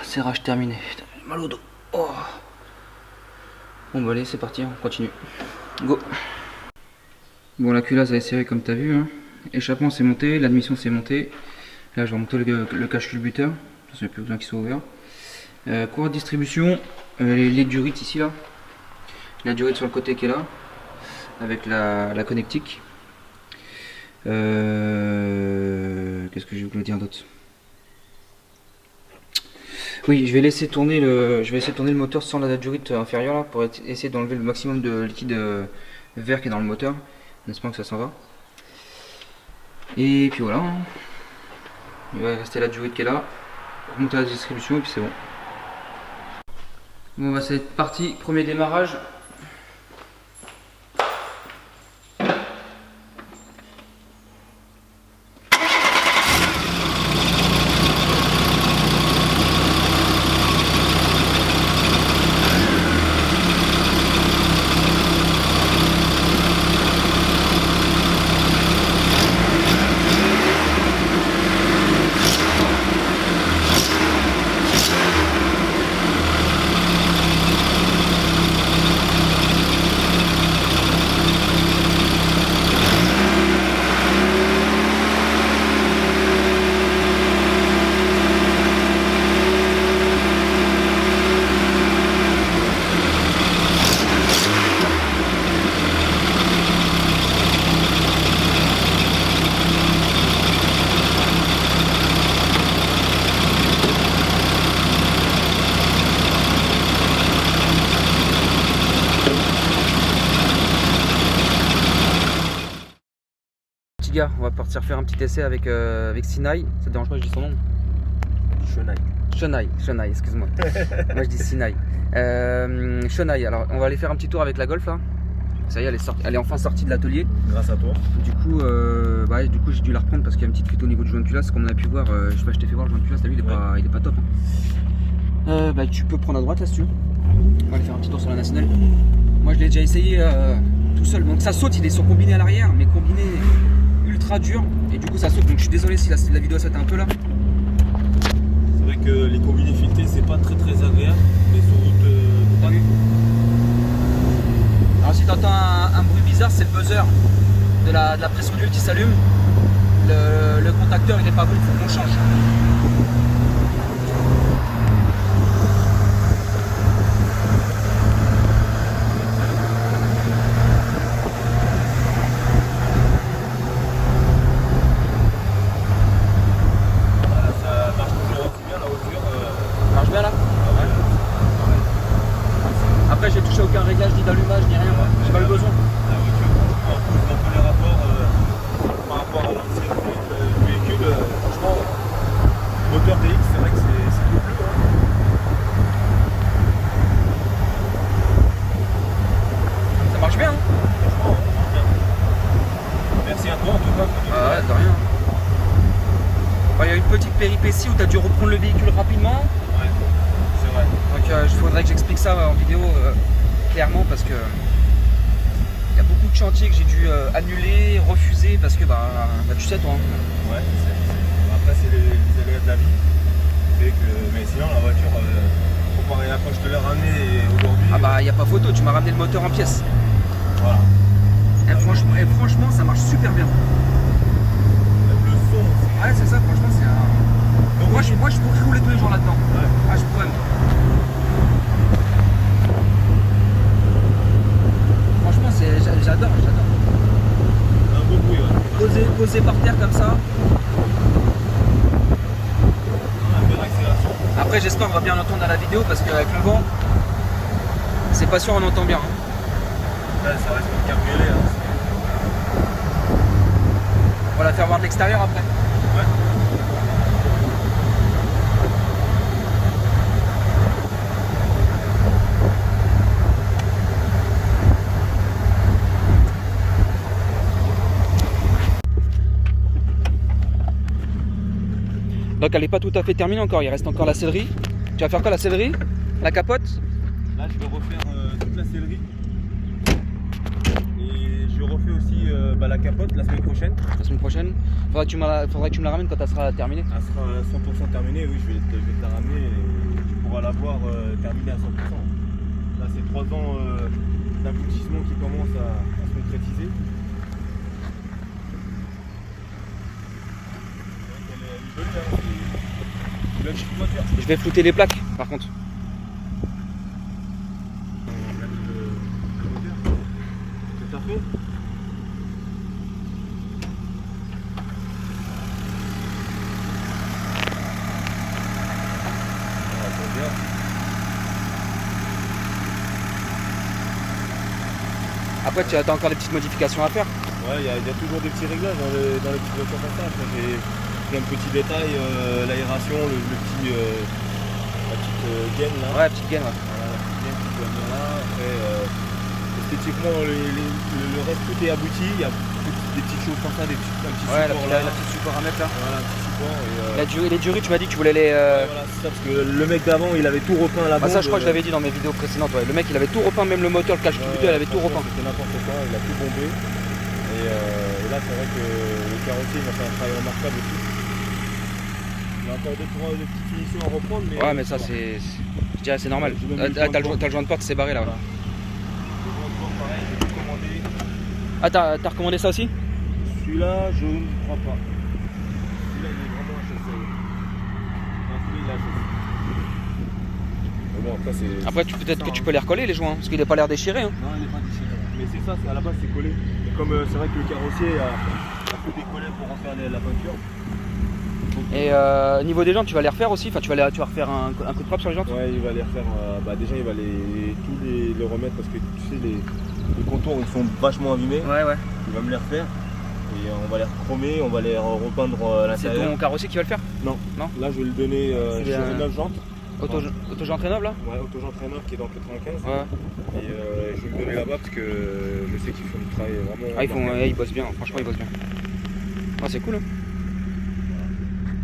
[SPEAKER 1] Serrage terminé. Putain, j'ai mal au dos. Oh. Bon bah allez, c'est parti, on continue. Go. Bon, la culasse elle est serrée comme tu as vu. Hein. Échappement c'est monté, l'admission c'est monté. Là je vais remonter le cache-culbuteur. Il n'y a plus besoin qu'il soit ouvert. Courroie de distribution, les durites ici là. La durite sur le côté qui est là. Avec la connectique. Qu'est-ce que je voulais dire d'autre? Oui, je vais laisser tourner le moteur sans la durite inférieure là pour essayer d'enlever le maximum de liquide vert qui est dans le moteur, en espérant que ça s'en va. Et puis voilà, hein. Il va rester la durite qui est là, remonter la distribution et puis c'est bon. Bon bah c'est parti, premier démarrage. gars, on va partir faire un petit essai avec, avec Sinai. Ça te dérange pas, je dis son nom? Shonai, excuse-moi. Moi je dis Sinai. Shonai, alors on va aller faire un petit tour avec la Golf là. Ça y est, elle est enfin sortie de l'atelier.
[SPEAKER 3] Grâce à toi.
[SPEAKER 1] Du coup, j'ai dû la reprendre parce qu'il y a une petite fuite au niveau du joint de culasse. Comme on a pu voir, je sais pas, je t'ai fait voir le joint de culasse, t'as vu, il est pas top. Hein. Tu peux prendre à droite là si tu veux. On va aller faire un petit tour sur la nationale. Moi je l'ai déjà essayé tout seul. Donc ça saute, il est sur combiné à l'arrière, mais combiné ultra dur. Et du coup ça saute. Donc je suis désolé si la vidéo saute un peu là.
[SPEAKER 3] C'est vrai que les combinés filetés c'est pas très agréable. Mais sur route
[SPEAKER 1] Entendu. Alors si tu entends un bruit bizarre, c'est le buzzer de la pression d'huile qui s'allume. Le contacteur il est pas bon, il faut qu'on change.
[SPEAKER 3] ça marche toujours aussi bien la voiture.
[SPEAKER 1] Marche bien là? Après j'ai touché aucun réglage ni d'allumage ni rien, j'ai pas eu besoin.
[SPEAKER 3] La voiture, franchement, dans tous les rapports par rapport à l'ancien véhicule, franchement, moteur DX, c'est vrai que c'est tout bleu.
[SPEAKER 1] Ça marche bien hein?
[SPEAKER 3] Franchement, ça marche bien. Merci à toi en tout cas.
[SPEAKER 1] Ouais, de rien. Il y a une petite péripétie où tu as dû reprendre le véhicule rapidement.
[SPEAKER 3] Ouais, c'est vrai.
[SPEAKER 1] Donc il faudrait que j'explique ça en vidéo clairement parce que il y a beaucoup de chantiers que j'ai dû annuler, refuser parce que tu sais toi. Hein.
[SPEAKER 3] Ouais, après c'est les aléas de la vie. Mais sinon la voiture, comparé à quand je te l'ai ramenée aujourd'hui.
[SPEAKER 1] Ah il n'y a pas photo, tu m'as ramené le moteur en pièces.
[SPEAKER 3] Voilà.
[SPEAKER 1] Franchement ça marche super bien.
[SPEAKER 3] Même le son aussi.
[SPEAKER 1] Ouais c'est ça, franchement c'est un. Donc moi je pourrais rouler tous les jours là-dedans.
[SPEAKER 3] Ouais.
[SPEAKER 1] Ah je pourrais. Franchement j'adore.
[SPEAKER 3] Un beau bruit, ouais.
[SPEAKER 1] Posé par terre comme ça.
[SPEAKER 3] Une belle accélération.
[SPEAKER 1] Après j'espère qu'on va bien l'entendre dans la vidéo parce qu'avec le vent, c'est pas sûr on entend bien. Hein.
[SPEAKER 3] Ouais, ça reste un cabriolet. Hein.
[SPEAKER 1] On va la faire voir de l'extérieur après.
[SPEAKER 3] Ouais.
[SPEAKER 1] Donc elle n'est pas tout à fait terminée encore, il reste encore la sellerie. Tu vas faire quoi la sellerie? La capote?
[SPEAKER 3] Là je vais refaire toute la sellerie. Et je refais aussi la capote la semaine prochaine.
[SPEAKER 1] La semaine prochaine. Faudrait que tu me la ramènes quand elle sera terminée.
[SPEAKER 3] Elle sera 100% terminée, oui, je vais te la ramener et tu pourras la voir terminée à 100%. Là c'est 3 ans d'aboutissement qui commencent à se concrétiser. Elle est jolie, hein, c'est une belle petite voiture.
[SPEAKER 1] Je vais flouter les plaques par contre.
[SPEAKER 3] Le moteur. Tout à fait. Ah, c'est bien.
[SPEAKER 1] Après tu as encore des petites modifications à faire.
[SPEAKER 3] Ouais, il y a toujours des petits réglages dans les petites voitures comme ça. Après, j'ai plein de petits détails, l'aération, la petite gaine là.
[SPEAKER 1] Ouais, petite gaine ouais.
[SPEAKER 3] Voilà, la petite gaine qui doit venir là. Après, esthétiquement, le reste tout est abouti. Il y a des petites choses comme ça, un petit
[SPEAKER 1] Ouais,
[SPEAKER 3] support là.
[SPEAKER 1] la petite support à mettre là.
[SPEAKER 3] Voilà, un petit support. Et,
[SPEAKER 1] Les durées, tu m'as dit que tu voulais les.
[SPEAKER 3] ouais, voilà, c'est ça, parce que le mec d'avant, il avait tout repeint à la
[SPEAKER 1] Ça je crois que je l'avais dit dans mes vidéos précédentes. Ouais. Le mec il avait tout repeint, même le moteur, le cache-cubiteur, il avait tout repeint.
[SPEAKER 3] C'était n'importe quoi, il a tout bombé. Et là, c'est vrai que le carrossier il m'a fait un travail remarquable aussi. Il y a encore deux petites finitions à reprendre. Mais
[SPEAKER 1] Ouais, mais ça je dirais c'est normal. T'as le joint de porte, c'est barré là.
[SPEAKER 3] Voilà. Le joint de porte, pareil, j'ai tout commandé.
[SPEAKER 1] Ah, t'as recommandé ça aussi?
[SPEAKER 3] Celui-là, je ne crois pas. Celui-là, il est vraiment HSE. Non, celui-là, il est HSE. Mais bon, après, c'est.
[SPEAKER 1] Après, peut-être que tu peux les recoller les joints, parce qu'il n'a pas l'air déchiré. Hein.
[SPEAKER 3] Non, il n'est pas déchiré. Mais c'est ça, à la base, c'est collé. Et comme c'est vrai que le carrossier a fait décoller pour en faire la peinture.
[SPEAKER 1] Et niveau des jantes, tu vas les refaire aussi? Enfin, tu vas refaire un coup de propre sur les jantes?
[SPEAKER 3] Ouais, il va les refaire. Déjà, il va les remettre parce que tu sais, les contours ils sont vachement abîmés.
[SPEAKER 1] Ouais.
[SPEAKER 3] Il va me les refaire. Et on va les chromer, on va les repeindre à
[SPEAKER 1] C'est
[SPEAKER 3] l'intérieur.
[SPEAKER 1] ton carrossier qui va le faire?
[SPEAKER 3] Non.
[SPEAKER 1] Non.
[SPEAKER 3] Là je vais le donner
[SPEAKER 1] C'est
[SPEAKER 3] chez
[SPEAKER 1] bien.
[SPEAKER 3] Renault Jantes.
[SPEAKER 1] Autogent Rénov là?
[SPEAKER 3] Ouais, Autogent Trainer qui est dans 95.
[SPEAKER 1] Ouais.
[SPEAKER 3] Et je vais le donner là-bas parce que je sais qu'ils font du travail vraiment.
[SPEAKER 1] Ah, ils bossent bien, franchement ils bossent bien. Ah, c'est cool hein.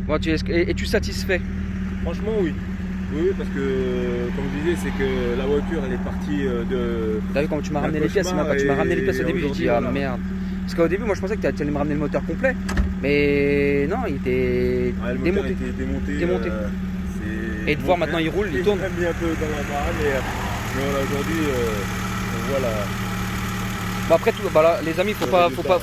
[SPEAKER 1] Bon, es-tu satisfait?
[SPEAKER 3] Franchement oui. Oui, parce que comme je disais, c'est que la voiture elle est partie de.
[SPEAKER 1] T'as vu quand tu m'as
[SPEAKER 3] Un
[SPEAKER 1] ramené les pièces,
[SPEAKER 3] cauchemar
[SPEAKER 1] quand tu m'as ramené les
[SPEAKER 3] et
[SPEAKER 1] pièces au début, j'ai dit ah
[SPEAKER 3] aujourd'hui, voilà.
[SPEAKER 1] merde. Parce qu'au début moi je pensais que tu allais me ramener le moteur complet. Mais non, il était
[SPEAKER 3] Ouais, le moteur
[SPEAKER 1] démonté.
[SPEAKER 3] était démonté.
[SPEAKER 1] Démonté. Et de
[SPEAKER 3] mon
[SPEAKER 1] voir
[SPEAKER 3] frère,
[SPEAKER 1] maintenant il roule, il tourne.
[SPEAKER 3] m'a mis un peu dans la barre, mais voilà, aujourd'hui on voit la.
[SPEAKER 1] Bah après tout, bah là, les amis, faut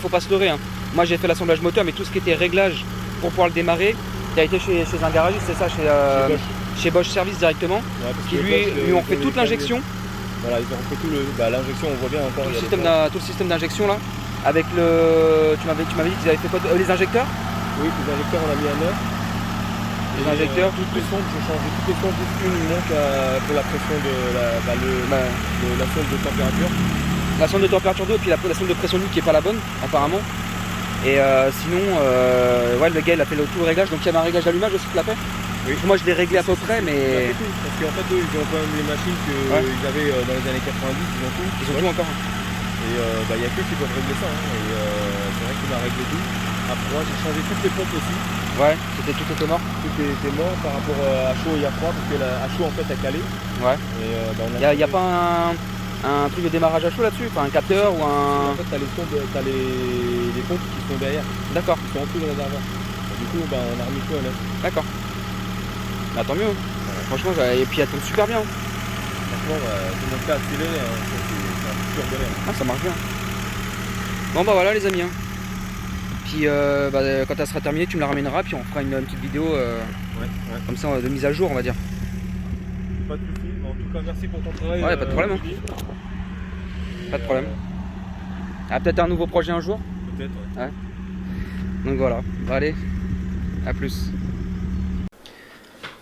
[SPEAKER 1] pas se leurrer. Hein. Moi j'ai fait l'assemblage moteur, mais tout ce qui était réglage pour pouvoir le démarrer, tu as été chez un garagiste, c'est ça, chez Bosch Service directement,
[SPEAKER 3] Ouais, parce
[SPEAKER 1] qui
[SPEAKER 3] que
[SPEAKER 1] lui ont fait
[SPEAKER 3] comme
[SPEAKER 1] toute
[SPEAKER 3] les
[SPEAKER 1] l'injection,
[SPEAKER 3] Voilà, ils ont fait tout le. Bah, l'injection, on voit bien encore.
[SPEAKER 1] tout
[SPEAKER 3] il y a des
[SPEAKER 1] le système d'injection là, avec le. Tu m'avais dit qu'ils avaient fait quoi les injecteurs?
[SPEAKER 3] Oui, les injecteurs, on a mis à neuf.
[SPEAKER 1] Les
[SPEAKER 3] Et,
[SPEAKER 1] injecteurs.
[SPEAKER 3] toutes les sondes, j'ai changé toutes les sondes, juste une, il manque pour la pression de la sonde de température.
[SPEAKER 1] La sonde de température d'eau et puis la sonde de pression d'eau qui est pas la bonne apparemment. Et sinon, ouais, le gars il a fait tout le réglage, donc il y avait un réglage d'allumage aussi qu'il a fait.
[SPEAKER 3] Oui.
[SPEAKER 1] Moi je l'ai réglé à peu près, mais
[SPEAKER 3] Parce qu'en fait, eux, ils ont quand même les machines qu'ils avaient dans les années 90, ils ont tout.
[SPEAKER 1] ils ont tout encore.
[SPEAKER 3] Et il n'y a que qui peuvent régler ça. Hein. Et c'est vrai qu'il a réglé tout. Après, moi, j'ai changé toutes les pompes aussi.
[SPEAKER 1] Ouais, tout était mort.
[SPEAKER 3] Tout était mort par rapport à chaud et à froid, parce que à chaud, en fait, a calé.
[SPEAKER 1] Ouais.
[SPEAKER 3] Et,
[SPEAKER 1] Y a pas un truc de démarrage à chaud là-dessus, enfin un capteur ou un.
[SPEAKER 3] En fait, t'as les pompes qui sont derrière,
[SPEAKER 1] D'accord,
[SPEAKER 3] qui sont en dessous de la réservoir. Du coup, on a remis tout à neuf.
[SPEAKER 1] d'accord. Bah tant mieux. Franchement, et puis elle tourne super bien.
[SPEAKER 3] Franchement, tout le monde fait accélérer, hein. C'est un pur bonheur.
[SPEAKER 1] Ah, ça marche bien. Bon bah voilà les amis. Hein. Puis quand elle sera terminée, tu me la ramèneras, puis on fera une petite vidéo comme ça de mise à jour, on va dire.
[SPEAKER 3] Pas de soucis. En tout cas, merci pour ton travail.
[SPEAKER 1] Ouais, pas de problème.
[SPEAKER 3] Rudy.
[SPEAKER 1] Pas de problème. Ah, peut-être un nouveau projet un jour.
[SPEAKER 3] Peut-être, ouais.
[SPEAKER 1] Donc voilà. Bah, allez, à plus.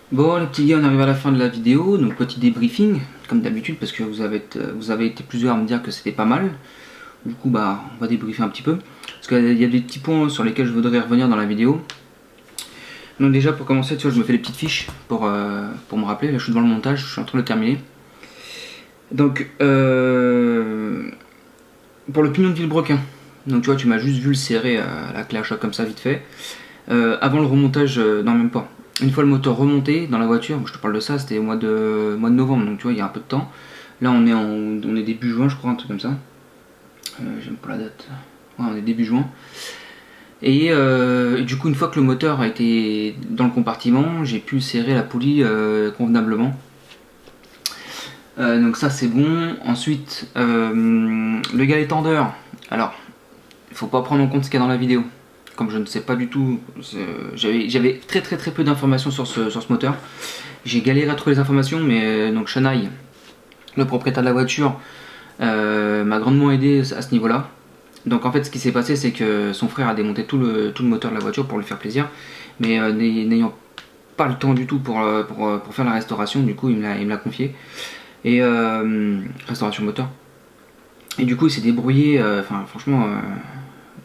[SPEAKER 1] Bon les petits gars, on arrive à la fin de la vidéo, donc petit débriefing, comme d'habitude, parce que vous avez été plusieurs à me dire que c'était pas mal. Du coup bah on va débriefer un petit peu, parce qu'il y a des petits points sur lesquels je voudrais revenir dans la vidéo. Donc déjà pour commencer, tu vois, je me fais des petites fiches pour me rappeler, là je suis devant le montage, je suis en train de le terminer. Donc pour le pignon de vilebrequin, donc tu vois, tu m'as juste vu le serrer à la clé à choc comme ça vite fait. Avant le remontage, non même pas. Une fois le moteur remonté dans la voiture, je te parle de ça, c'était au mois de novembre, donc tu vois, il y a un peu de temps. Là on est début juin, je crois, un truc comme ça. J'aime pas la date. Ouais, on est début juin. Et du coup, une fois que le moteur a été dans le compartiment, j'ai pu serrer la poulie convenablement. Donc ça c'est bon. Ensuite, le galet tendeur. Alors, il faut pas prendre en compte ce qu'il y a dans la vidéo. Comme je ne sais pas du tout, j'avais très peu d'informations sur ce moteur. J'ai galéré à trouver les informations, mais donc Shanaï, le propriétaire de la voiture, m'a grandement aidé à ce niveau-là. Donc en fait ce qui s'est passé, c'est que son frère a démonté tout le moteur de la voiture pour lui faire plaisir, mais n'ayant pas le temps du tout pour faire la restauration, du coup il me l'a confié. Et restauration moteur. Et du coup il s'est débrouillé, franchement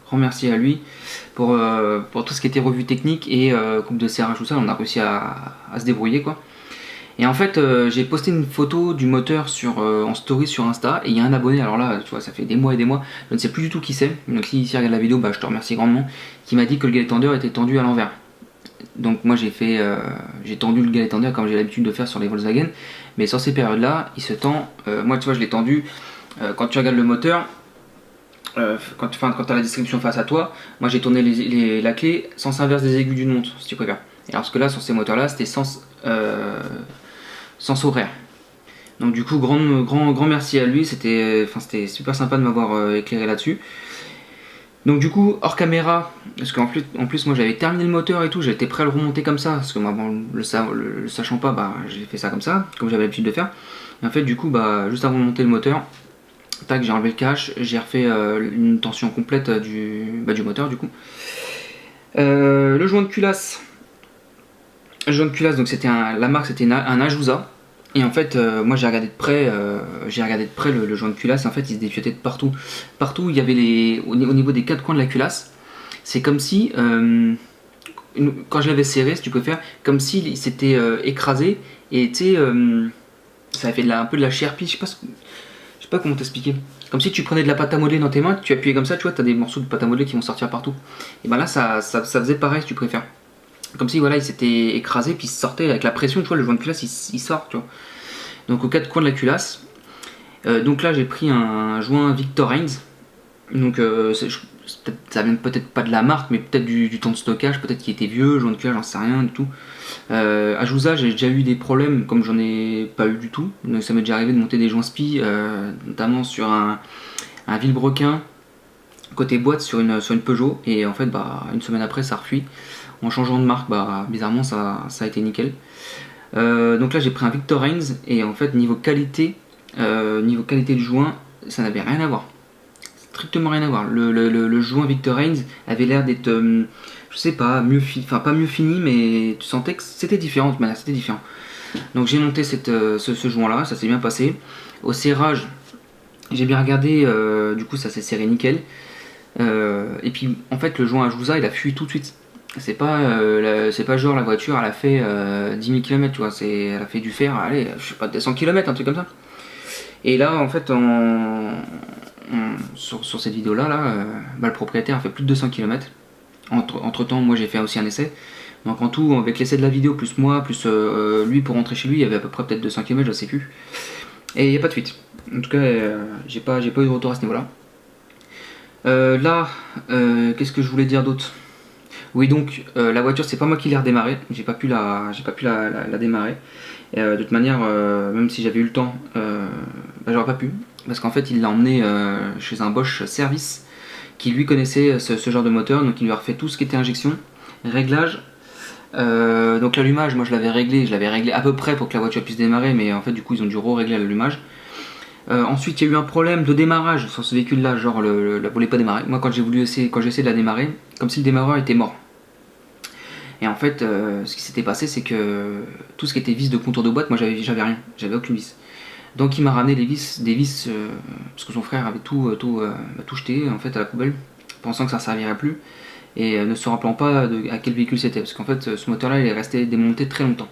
[SPEAKER 1] grand merci à lui pour tout ce qui était revue technique et coupe de serrage, tout ça. On a réussi à se débrouiller quoi. Et en fait j'ai posté une photo du moteur en story sur Insta, et il y a un abonné, alors là tu vois ça fait des mois et des mois, je ne sais plus du tout qui c'est, donc si il regarde la vidéo, bah, je te remercie grandement, qui m'a dit que le galet tendeur était tendu à l'envers. Donc moi j'ai tendu le galet tendeur comme j'ai l'habitude de faire sur les Volkswagen, mais sur ces périodes là il se tend, moi tu vois je l'ai tendu, quand tu regardes le moteur, quand tu as la distribution face à toi, moi j'ai tourné la clé sens inverse des aiguilles d'une montre si tu préfères. Et alors que là sur ces moteurs là c'était sens horaire. Donc du coup grand merci à lui, c'était super sympa de m'avoir éclairé là-dessus. Donc du coup hors caméra, parce qu'en plus moi j'avais terminé le moteur et tout, j'étais prêt à le remonter comme ça, parce que moi bon, le sachant pas, bah j'ai fait ça comme ça, comme j'avais l'habitude de faire. Et en fait du coup bah juste avant de monter le moteur, tac, j'ai enlevé le cache, j'ai refait une tension complète du moteur du coup. Le joint de culasse. Donc la marque c'était un Ajusa. Et en fait moi j'ai regardé de près le joint de culasse, en fait il se défiatait de partout. Partout il y avait au niveau des quatre coins de la culasse, c'est comme si, quand je l'avais serré, si tu peux faire, comme s'il s'était écrasé, et tu sais, ça avait fait un peu de la charpie, je sais pas comment t'expliquer. Comme si tu prenais de la pâte à modeler dans tes mains, tu appuyais comme ça, tu vois, t'as des morceaux de pâte à modeler qui vont sortir partout. Et ben là, ça faisait pareil, si tu préfères. Comme si voilà, il s'était écrasé, puis il sortait avec la pression, tu vois, le joint de culasse, il sort, tu vois. Donc aux quatre coins de la culasse. Donc là, j'ai pris un joint Victor Heinz. Donc ça vient peut-être pas de la marque, mais peut-être du temps de stockage, peut-être qu'il était vieux, joint de culasse, j'en sais rien du tout. À Jouza, j'ai déjà eu des problèmes, comme j'en ai pas eu du tout. Donc ça m'est déjà arrivé de monter des joints spi, notamment sur un Villebrequin, côté boîte, sur une Peugeot, et en fait, bah, une semaine après, ça refuit. En changeant de marque, bah, bizarrement, ça a été nickel. Donc là, j'ai pris un Victor Heinz, et en fait, niveau qualité du joint, ça n'avait rien à voir. Strictement rien à voir. Le joint Victor Heinz avait l'air d'être, je sais pas, pas mieux fini, mais tu sentais que c'était différent, de toute manière, c'était différent. Donc j'ai monté ce joint là, ça s'est bien passé. Au serrage, j'ai bien regardé, du coup ça s'est serré nickel. Et puis en fait le joint à Jouza il a fui tout de suite. C'est pas genre la voiture elle a fait 10 000 km, tu vois, elle a fait du fer, allez, je sais pas, 200 km, un truc comme ça. Et là en fait sur cette vidéo là, bah, le propriétaire a fait plus de 200 km. Entre temps moi j'ai fait aussi un essai. Donc en tout, avec l'essai de la vidéo, plus moi, plus lui pour rentrer chez lui, il y avait à peu près peut-être 200 km, je sais plus. Et il n'y a pas de fuite. En tout cas, j'ai pas eu de retour à ce niveau-là. Là, qu'est-ce que je voulais dire d'autre? Oui, donc la voiture, c'est pas moi qui l'ai redémarrée. J'ai pas pu la démarrer. De toute manière, même si j'avais eu le temps, bah, j'aurais pas pu. Parce qu'en fait, il l'a emmené chez un Bosch Service qui lui connaissait ce genre de moteur. Donc il lui a refait tout ce qui était injection, réglage. Donc l'allumage, moi je l'avais réglé à peu près pour que la voiture puisse démarrer, mais en fait du coup ils ont dû régler l'allumage. Ensuite il y a eu un problème de démarrage sur ce véhicule là, genre la voulait pas démarrer. Moi quand j'ai essayé de la démarrer, comme si le démarreur était mort. Et en fait ce qui s'était passé c'est que tout ce qui était vis de contour de boîte, moi j'avais rien, j'avais aucune vis. Donc il m'a ramené des vis parce que son frère avait tout jeté en fait à la poubelle, pensant que ça ne servirait plus. Et ne se rappelant pas à quel véhicule c'était, parce qu'en fait ce moteur là il est resté démonté très longtemps.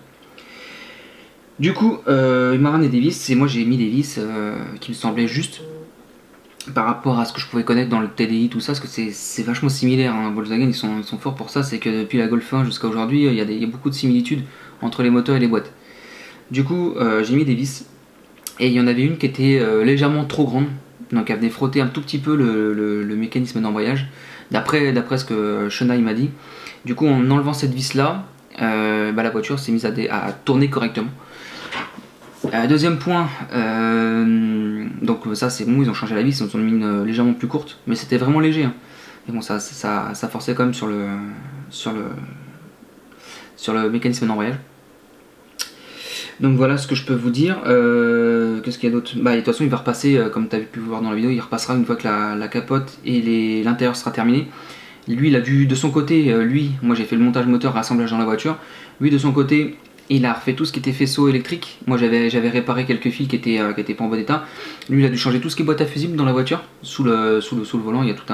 [SPEAKER 1] Du coup il m'a ramené des vis et moi j'ai mis des vis qui me semblaient justes par rapport à ce que je pouvais connaître dans le TDI, tout ça, parce que c'est vachement similaire, hein. Volkswagen ils sont forts pour ça, c'est que depuis la Golf 1 jusqu'à aujourd'hui il y a beaucoup de similitudes entre les moteurs et les boîtes. Du coup j'ai mis des vis et il y en avait une qui était légèrement trop grande, donc elle venait frotter un tout petit peu le mécanisme d'embrayage. D'après ce que Shona m'a dit. Du coup en enlevant cette vis là, bah, la voiture s'est mise à tourner correctement. Deuxième point, donc ça c'est bon, ils ont changé la vis, ils en ont mis une légèrement plus courte, mais c'était vraiment léger, hein. Et bon ça forçait quand même sur le mécanisme d'embrayage. Donc voilà ce que je peux vous dire. Qu'est-ce qu'il y a d'autre? Bah, de toute façon il va repasser, comme tu as pu voir dans la vidéo, il repassera une fois que la capote et l'intérieur sera terminé. Lui il a dû de son côté, moi j'ai fait le montage moteur, rassemblage dans la voiture. Lui de son côté il a refait tout ce qui était faisceau électrique. Moi j'avais réparé quelques fils qui étaient pas en bon état. Lui il a dû changer tout ce qui est boîte à fusibles dans la voiture. Sous le volant il y a tout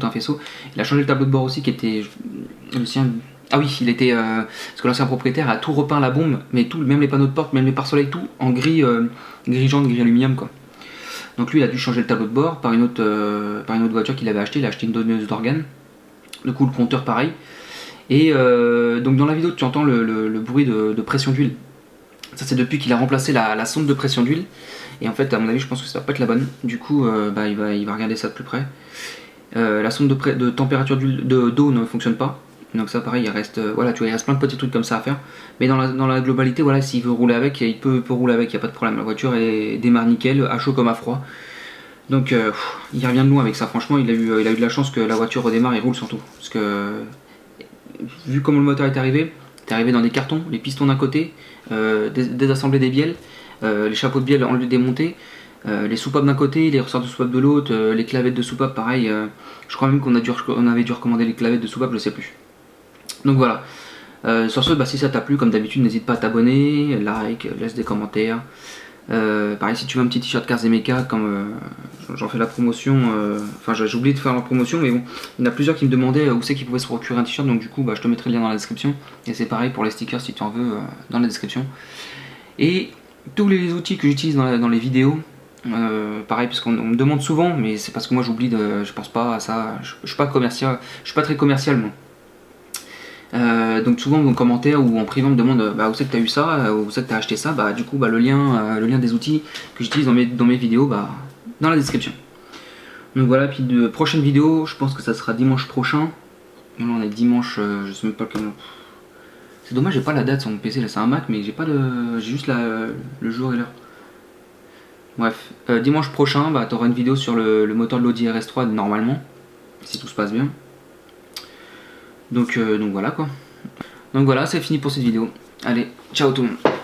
[SPEAKER 1] un faisceau. Il a changé le tableau de bord aussi qui était le sien. Ah oui, il était parce que l'ancien propriétaire a tout repeint la bombe, mais tout, même les panneaux de porte, même les pare-soleil, tout en gris jaune, gris aluminium quoi. Donc lui il a dû changer le tableau de bord par une autre voiture qu'il avait acheté. Il a acheté une donneuse d'organes. Du coup le compteur pareil. Et donc dans la vidéo tu entends le bruit de pression d'huile. Ça c'est depuis qu'il a remplacé la sonde de pression d'huile. Et en fait à mon avis je pense que ça va pas être la bonne. Du coup bah, il va regarder ça de plus près. La sonde de température d'eau ne fonctionne pas. Donc ça pareil il reste voilà, tu vois, il reste plein de petits trucs comme ça à faire. Mais dans la globalité voilà, s'il veut rouler avec, il peut rouler avec, il n'y a pas de problème. La voiture démarre nickel, à chaud comme à froid. Donc il revient de loin avec ça. Franchement il a eu de la chance que la voiture redémarre et roule surtout. Parce que vu comment le moteur est arrivé dans des cartons, les pistons d'un côté, désassembler des bielles, les chapeaux de bielle enlevés, démontés, les soupapes d'un côté, les ressorts de soupapes de l'autre, les clavettes de soupapes pareil. Je crois même qu'on avait dû recommander les clavettes de soupapes, je sais plus. Donc voilà. Sur ce, bah, si ça t'a plu, comme d'habitude, n'hésite pas à t'abonner, like, laisse des commentaires. Pareil, si tu veux un petit t-shirt Cars et Mecha, comme j'en fais la promotion, enfin j'ai oublié de faire la promotion, mais bon, il y en a plusieurs qui me demandaient où c'est qu'ils pouvaient se procurer un t-shirt, donc du coup, bah, je te mettrai le lien dans la description. Et c'est pareil pour les stickers si tu en veux, dans la description. Et tous les outils que j'utilise dans les vidéos, pareil, parce qu'on me demande souvent, mais c'est parce que moi j'oublie je pense pas à ça, je suis pas commercial, je suis pas très commercial moi. Donc souvent en commentaire ou en privé on me demande où c'est que tu as eu ça, où c'est que tu as acheté ça, bah du coup le lien des outils que j'utilise dans mes vidéos, bah, dans la description. Donc voilà, puis de prochaine vidéo, je pense que ça sera dimanche prochain. Là on est dimanche, je sais même pas quel. C'est dommage, j'ai pas la date sur mon PC, là c'est un Mac, mais j'ai pas j'ai juste le jour et l'heure. Bref, dimanche prochain, bah, tu auras une vidéo sur le moteur de l'Audi RS3 normalement, si tout se passe bien. Donc voilà quoi. Donc voilà, c'est fini pour cette vidéo. Allez, ciao tout le monde.